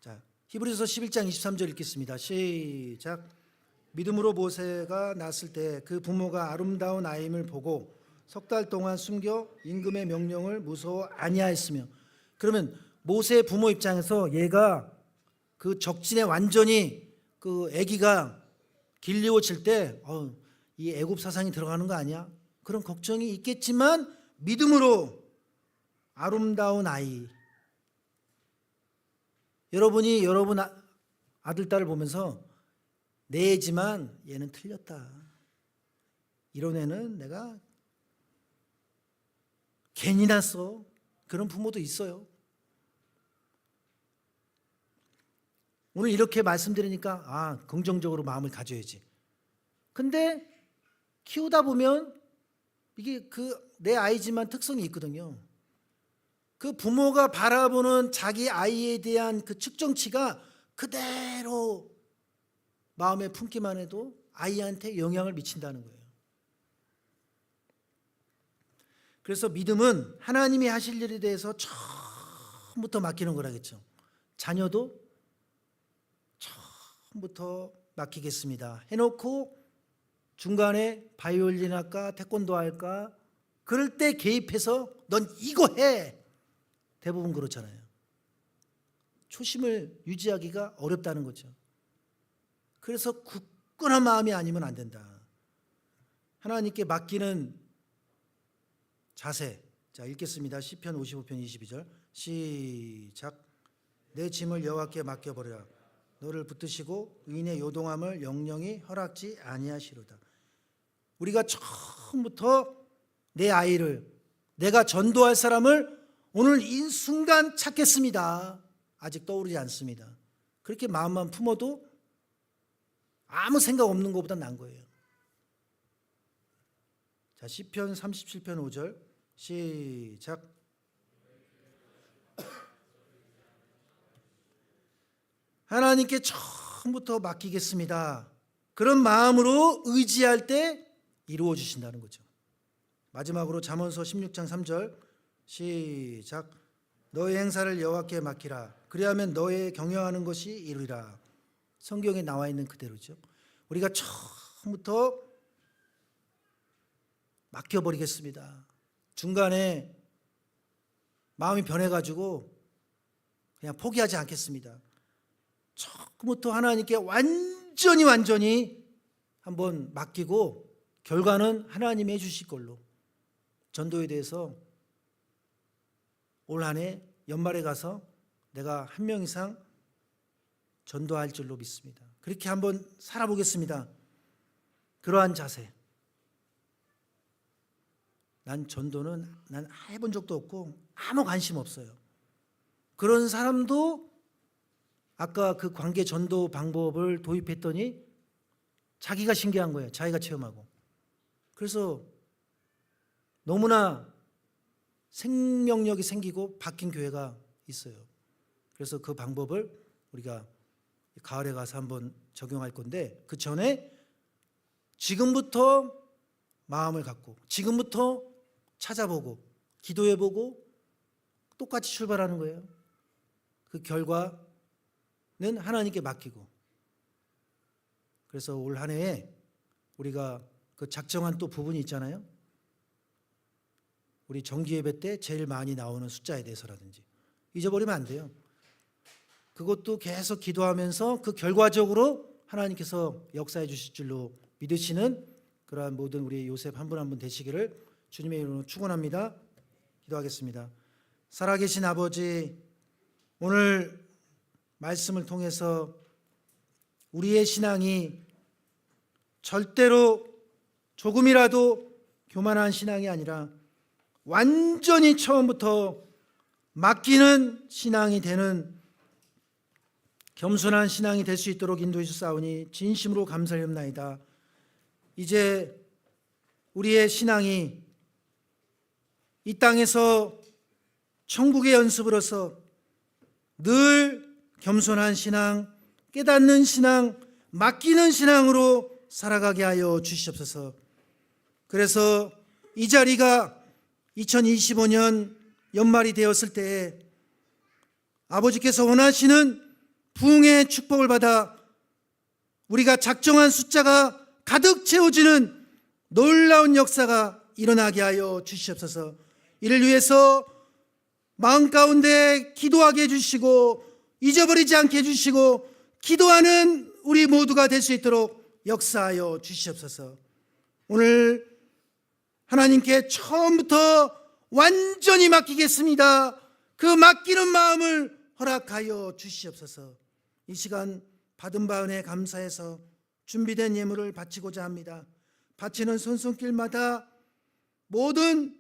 자, 히브리서 11장 23절 읽겠습니다. 시작. 믿음으로 모세가 낳았을 때 그 부모가 아름다운 아임을 보고 석 달 동안 숨겨 임금의 명령을 무서워 아니하였으며. 그러면 모세의 부모 입장에서 얘가 그 적진에 완전히 그 아기가 길리워질 때 이 애굽 사상이 들어가는 거 아니야? 그런 걱정이 있겠지만 믿음으로 아름다운 아이. 여러분이 여러분 아들, 딸을 보면서 내 애지만 얘는 틀렸다. 이런 애는 내가 괜히 낳았어. 그런 부모도 있어요. 오늘 이렇게 말씀드리니까 긍정적으로 마음을 가져야지. 근데 키우다 보면 이게 내 아이지만 특성이 있거든요. 그 부모가 바라보는 자기 아이에 대한 그 측정치가 그대로 마음에 품기만 해도 아이한테 영향을 미친다는 거예요. 그래서 믿음은 하나님이 하실 일에 대해서 처음부터 맡기는 거라겠죠. 자녀도 처음부터 맡기겠습니다 해놓고 중간에 바이올린 할까 태권도 할까 그럴 때 개입해서 넌 이거 해. 대부분 그렇잖아요. 초심을 유지하기가 어렵다는 거죠. 그래서 굳건한 마음이 아니면 안 된다. 하나님께 맡기는 자세. 자, 읽겠습니다. 시편 55편 22절 시작. 내 짐을 여호와께 맡겨버리라. 너를 붙드시고 의인의 요동함을 영영히 허락지 아니하시로다. 우리가 처음부터 내 아이를, 내가 전도할 사람을 오늘 이 순간 찾겠습니다. 아직 떠오르지 않습니다. 그렇게 마음만 품어도 아무 생각 없는 것보다 나은 거예요. 자, 시편 37편 5절 시작. 하나님께 처음부터 맡기겠습니다. 그런 마음으로 의지할 때 이루어 주신다는 거죠. 마지막으로 잠언서 16장 3절 시작. 너의 행사를 여호와께 맡기라. 그리하면 너의 경영하는 것이 이루리라. 성경에 나와 있는 그대로죠. 우리가 처음부터 맡겨버리겠습니다. 중간에 마음이 변해가지고 그냥 포기하지 않겠습니다. 처음부터 하나님께 완전히 한번 맡기고 결과는 하나님이 해주실 걸로. 전도에 대해서 올 한 해 연말에 가서 내가 한 명 이상 전도할 줄로 믿습니다. 그렇게 한번 살아보겠습니다. 그러한 자세. 난 전도는 난 해본 적도 없고 아무 관심 없어요. 그런 사람도 아까 그 관계 전도 방법을 도입했더니 자기가 신기한 거예요. 자기가 체험하고. 그래서 너무나 생명력이 생기고 바뀐 교회가 있어요. 그래서 그 방법을 우리가 가을에 가서 한번 적용할 건데 그 전에 지금부터 마음을 갖고 지금부터 찾아보고 기도해보고 똑같이 출발하는 거예요. 그 결과는 하나님께 맡기고. 그래서 올 한 해에 우리가 그 작정한 또 부분이 있잖아요. 우리 정기예배 때 제일 많이 나오는 숫자에 대해서라든지 잊어버리면 안 돼요. 그것도 계속 기도하면서 그 결과적으로 하나님께서 역사해 주실 줄로 믿으시는 그러한 모든 우리 요셉 한 분 한 분 되시기를 주님의 이름으로 축원합니다. 기도하겠습니다. 살아계신 아버지, 오늘 말씀을 통해서 우리의 신앙이 절대로 조금이라도 교만한 신앙이 아니라 완전히 처음부터 맡기는 신앙이 되는 겸손한 신앙이 될 수 있도록 인도해 주사오니 진심으로 감사드립니다. 이제 우리의 신앙이 이 땅에서 천국의 연습으로서 늘 겸손한 신앙, 깨닫는 신앙, 맡기는 신앙으로 살아가게 하여 주시옵소서. 그래서 이 자리가 2025년 연말이 되었을 때에 아버지께서 원하시는 부흥의 축복을 받아 우리가 작정한 숫자가 가득 채워지는 놀라운 역사가 일어나게 하여 주시옵소서. 이를 위해서 마음 가운데 기도하게 해주시고 잊어버리지 않게 해주시고 기도하는 우리 모두가 될 수 있도록 역사하여 주시옵소서. 오늘 하나님께 처음부터 완전히 맡기겠습니다. 그 맡기는 마음을 허락하여 주시옵소서. 이 시간 받은 바 은혜 감사해서 준비된 예물을 바치고자 합니다. 바치는 손손길마다 모든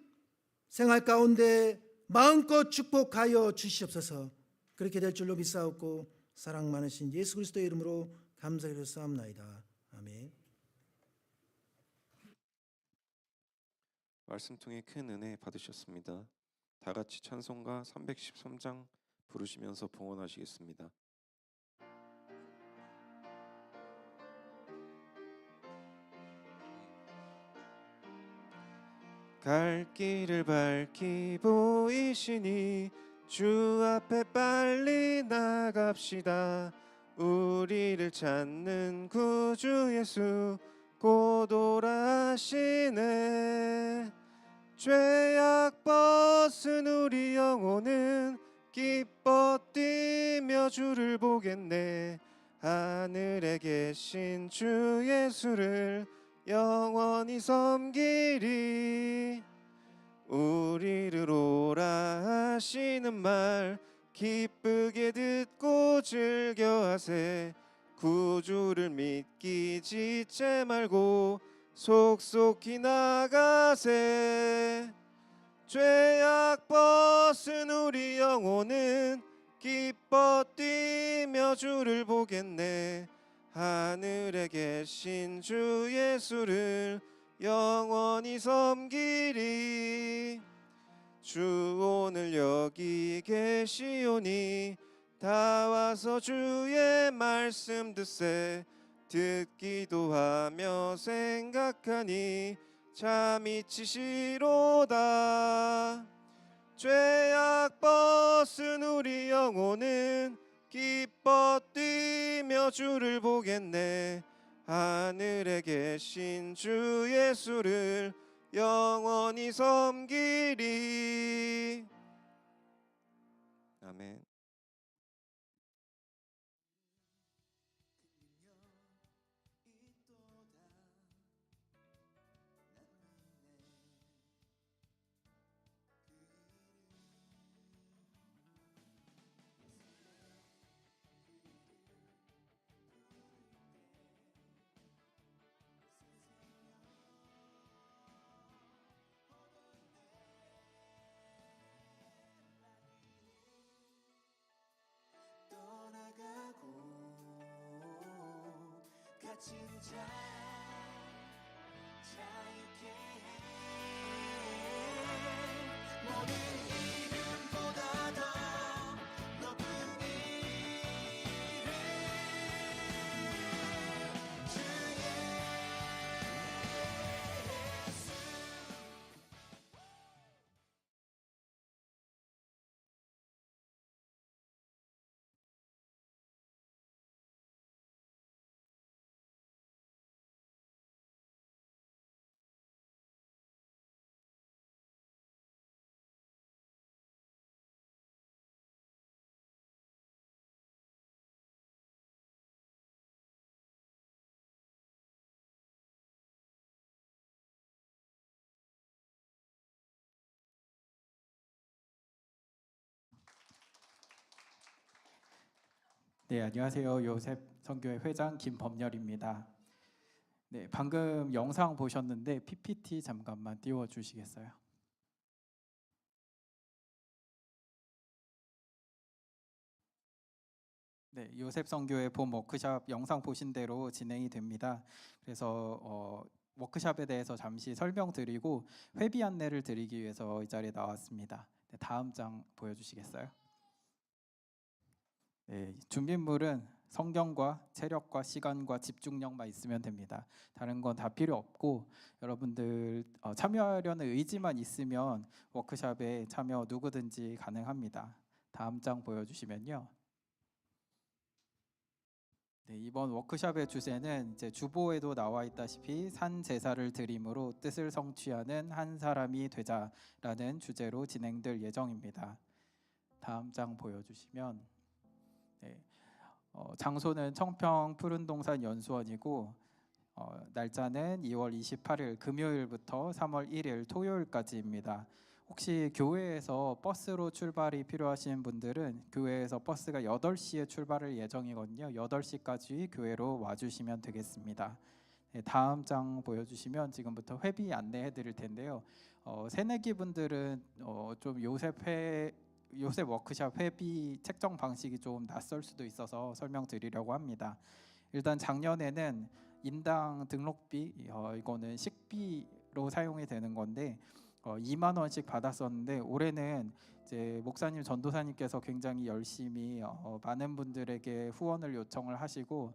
생활 가운데 마음껏 축복하여 주시옵소서. 그렇게 될 줄로 믿사옵고 사랑 많으신 예수 그리스도의 이름으로 감사드렸사옵나이다. 아멘. 말씀 통해 큰 은혜 받으셨습니다. 다 같이 찬송가 313장 부르시면서 봉헌하시겠습니다. 갈 길을 밝히 보이시니 주 앞에 빨리 나갑시다. 우리를 찾는 구주 예수 곧 오라시네. 죄악 벗은 우리 영혼은 기뻐 뛰며 주를 보겠네. 하늘에 계신 주 예수를 영원히 섬기리. 우리를 오라 하시는 말 기쁘게 듣고 즐겨하세. 구주를 믿기 지체 말고 속속히 나가세. 죄악 벗은 우리 영혼은 기뻐 뛰며 주를 보겠네. 하늘에 계신 주 예수를 영원히 섬기리. 주 오늘 여기 계시오니 다 와서 주의 말씀 듣세. 듣기도 하며 생각하니 잠이 치시로다. 죄악 벗은 우리 영혼은 기뻐 뛰며 주를 보겠네. 하늘에 계신 주 예수를 영원히 섬기리. 아멘. 갇힌 자 자유케 해. 모든 이름보다 더 높은 이름 주 예수. 네, 안녕하세요. 요셉 선교회 회장 김범열입니다. 네, 방금 영상 보셨는데 PPT 잠깐만 띄워 주시겠어요? 네, 요셉 선교회 봄 워크샵 영상 보신 대로 진행이 됩니다. 그래서 워크샵에 대해서 잠시 설명드리고 회비 안내를 드리기 위해서 이 자리에 나왔습니다. 네, 다음 장 보여주시겠어요? 네, 준비물은 성경과 체력과 시간과 집중력만 있으면 됩니다. 다른 건 다 필요 없고 여러분들 참여하려는 의지만 있으면 워크샵에 참여 누구든지 가능합니다. 다음 장 보여주시면요. 네, 이번 워크샵의 주제는 이제 주보에도 나와 있다시피 산 제사를 드림으로 뜻을 성취하는 한 사람이 되자라는 주제로 진행될 예정입니다. 다음 장 보여주시면 네, 장소는 청평 푸른동산 연수원이고 날짜는 2월 28일 금요일부터 3월 1일 토요일까지입니다. 혹시 교회에서 버스로 출발이 필요하신 분들은 교회에서 버스가 8시에 출발할 예정이거든요. 8시까지 교회로 와주시면 되겠습니다. 네, 다음 장 보여주시면 지금부터 회비 안내해 드릴 텐데요. 새내기 분들은 좀 요셉 워크샵 회비 책정 방식이 좀 낯설 수도 있어서 설명드리려고 합니다. 일단 작년에는 인당 등록비 이거는 식비로 사용이 되는 건데 2만 원씩 받았었는데 올해는 이제 목사님 전도사님께서 굉장히 열심히 많은 분들에게 후원을 요청을 하시고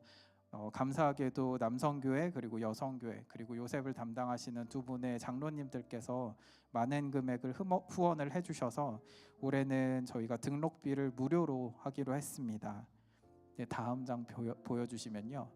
감사하게도 남성교회 그리고 여성교회 그리고 요셉을 담당하시는 두 분의 장로님들께서 많은 금액을 후원을 해주셔서 올해는 저희가 등록비를 무료로 하기로 했습니다. 네, 다음 장 보여주시면요.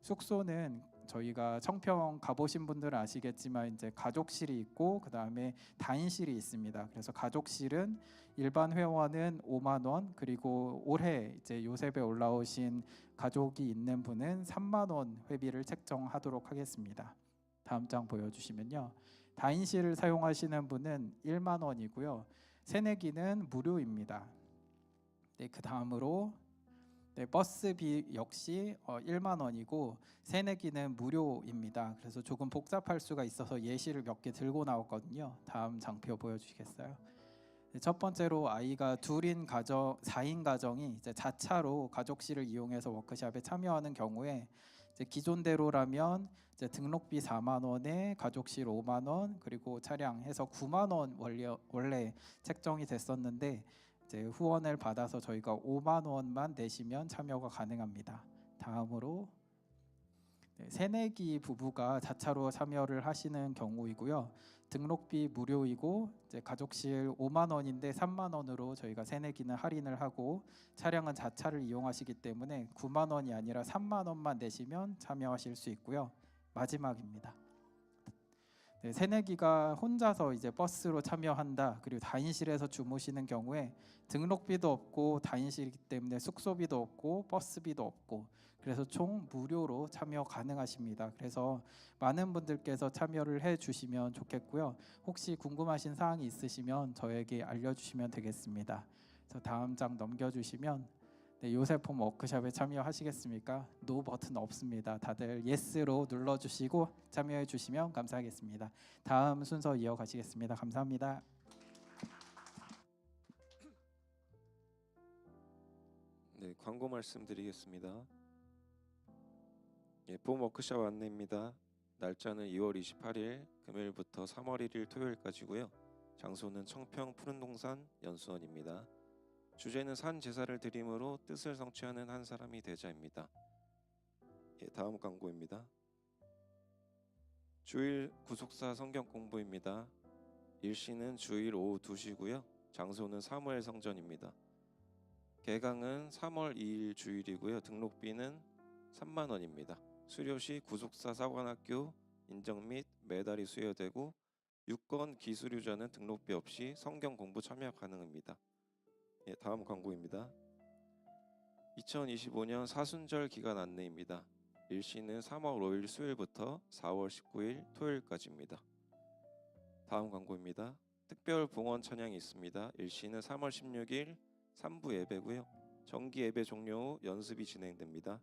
숙소는 저희가 청평 가보신 분들은 아시겠지만 이제 가족실이 있고 그 다음에 단실이 있습니다. 그래서 가족실은 일반 회원은 5만 원, 그리고 올해 이제 요셉에 올라오신 가족이 있는 분은 3만 원 회비를 책정하도록 하겠습니다. 다음 장 보여주시면요. 단실을 사용하시는 분은 1만 원이고요. 새내기는 무료입니다. 네, 그 다음으로 네, 버스비 역시 1만 원이고 새내기는 무료입니다. 그래서 조금 복잡할 수가 있어서 예시를 몇 개 들고 나왔거든요. 다음 장표 보여주시겠어요? 네, 첫 번째로 아이가 둘인 가정, 4인 가정이 이제 자차로 가족실을 이용해서 워크숍에 참여하는 경우에 이제 기존대로라면 이제 등록비 4만 원에 가족실 5만 원 그리고 차량 해서 9만 원 원래 책정이 됐었는데 이제 후원을 받아서 저희가 5만 원만 내시면 참여가 가능합니다. 다음으로 네, 새내기 부부가 자차로 참여를 하시는 경우이고요. 등록비 무료이고 이제 가족실 5만 원인데 3만 원으로 저희가 새내기는 할인을 하고 차량은 자차를 이용하시기 때문에 9만 원이 아니라 3만 원만 내시면 참여하실 수 있고요. 마지막입니다. 네, 새내기가 혼자서 이제 버스로 참여한다. 그리고 단실에서 주무시는 경우에 등록비도 없고 단실이기 때문에 숙소비도 없고 버스비도 없고 그래서 총 무료로 참여 가능하십니다. 그래서 많은 분들께서 참여를 해주시면 좋겠고요. 혹시 궁금하신 사항이 있으시면 저에게 알려주시면 되겠습니다. 그래서 다음 장 넘겨주시면 네, 요셉홈 워크숍에 참여하시겠습니까? 노 버튼 없습니다. 다들 예스로 눌러주시고 참여해 주시면 감사하겠습니다. 다음 순서 이어가시겠습니다. 감사합니다. 네, 광고 말씀드리겠습니다. 예, 봄 워크숍 안내입니다. 날짜는 2월 28일 금요일부터 3월 1일 토요일까지고요. 장소는 청평 푸른동산 연수원입니다. 주제는 산 제사를 드림으로 뜻을 성취하는 한 사람이 되자입니다. 예, 다음 광고입니다. 주일 구속사 성경 공부입니다. 일시는 주일 오후 2시고요. 장소는 사무엘 성전입니다. 개강은 3월 2일 주일이고요. 등록비는 3만 원입니다. 수료 시 구속사 사관학교 인정 및 메달이 수여되고 유권 기수료자는 등록비 없이 성경 공부 참여 가능합니다. 예, 다음 광고입니다. 2025년 사순절 기간 안내입니다. 일시는 3월 5일 수요일부터 4월 19일 토요일까지입니다. 다음 광고입니다. 특별 봉헌 찬양이 있습니다. 일시는 3월 16일 3부 예배고요. 정기 예배 종료 후 연습이 진행됩니다.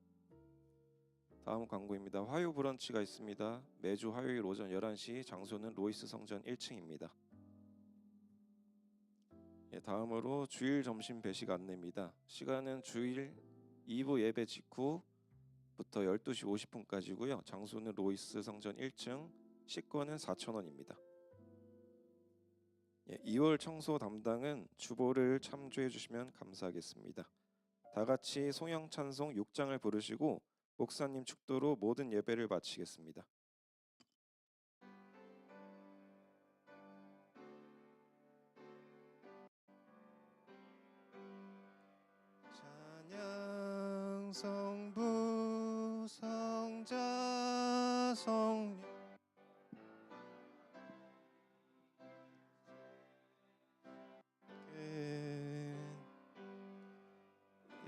다음 광고입니다. 화요 브런치가 있습니다. 매주 화요일 오전 11시 장소는 로이스 성전 1층입니다. 예, 다음으로 주일 점심 배식 안내입니다. 시간은 주일 2부 예배 직후부터 12시 50분까지고요. 장소는 로이스 성전 1층, 식권은 4,000원입니다. 예, 2월 청소 담당은 주보를 참조해 주시면 감사하겠습니다. 다 같이 송영 찬송 6장을 부르시고 목사님 축도로 모든 예배를 마치겠습니다. 찬양 성부 성자 성령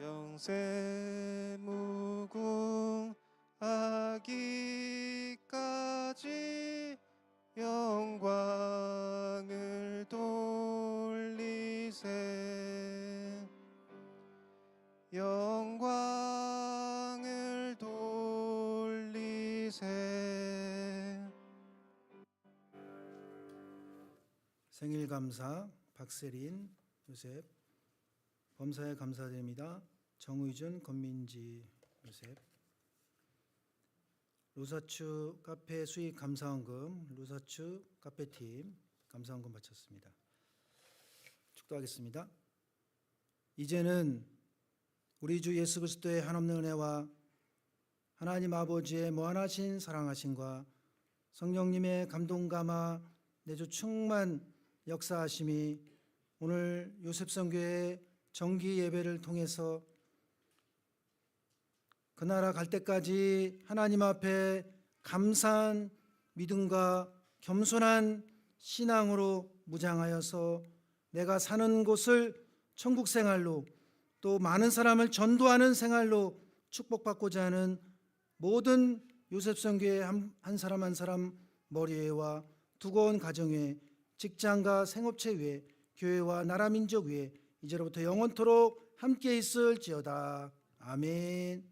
영세 무궁하기까지 영광을 돌리세 영광을 돌리세. 생일 감사 박세린 요셉, 범사에 감사드립니다. 정의준 권민지 요셉, 루사추 카페 수익 감사원금 루사추 카페팀 감사원금 바쳤습니다. 축도하겠습니다. 이제는 우리 주 예수 그리스도의 한없는 은혜와 하나님 아버지의 무한하신 사랑하심과 성령님의 감동 감화 내주 충만 역사하심이 오늘 요셉성교회 정기 예배를 통해서 그 나라 갈 때까지 하나님 앞에 감사한 믿음과 겸손한 신앙으로 무장하여서 내가 사는 곳을 천국 생활로 또 많은 사람을 전도하는 생활로 축복받고자 하는 모든 요셉성교회 한 사람 한 사람 머리에와 두고 온 가정 위에 직장과 생업체 위에 교회와 나라 민족 위에 이제로부터 영원토록 함께 있을지어다. 아멘.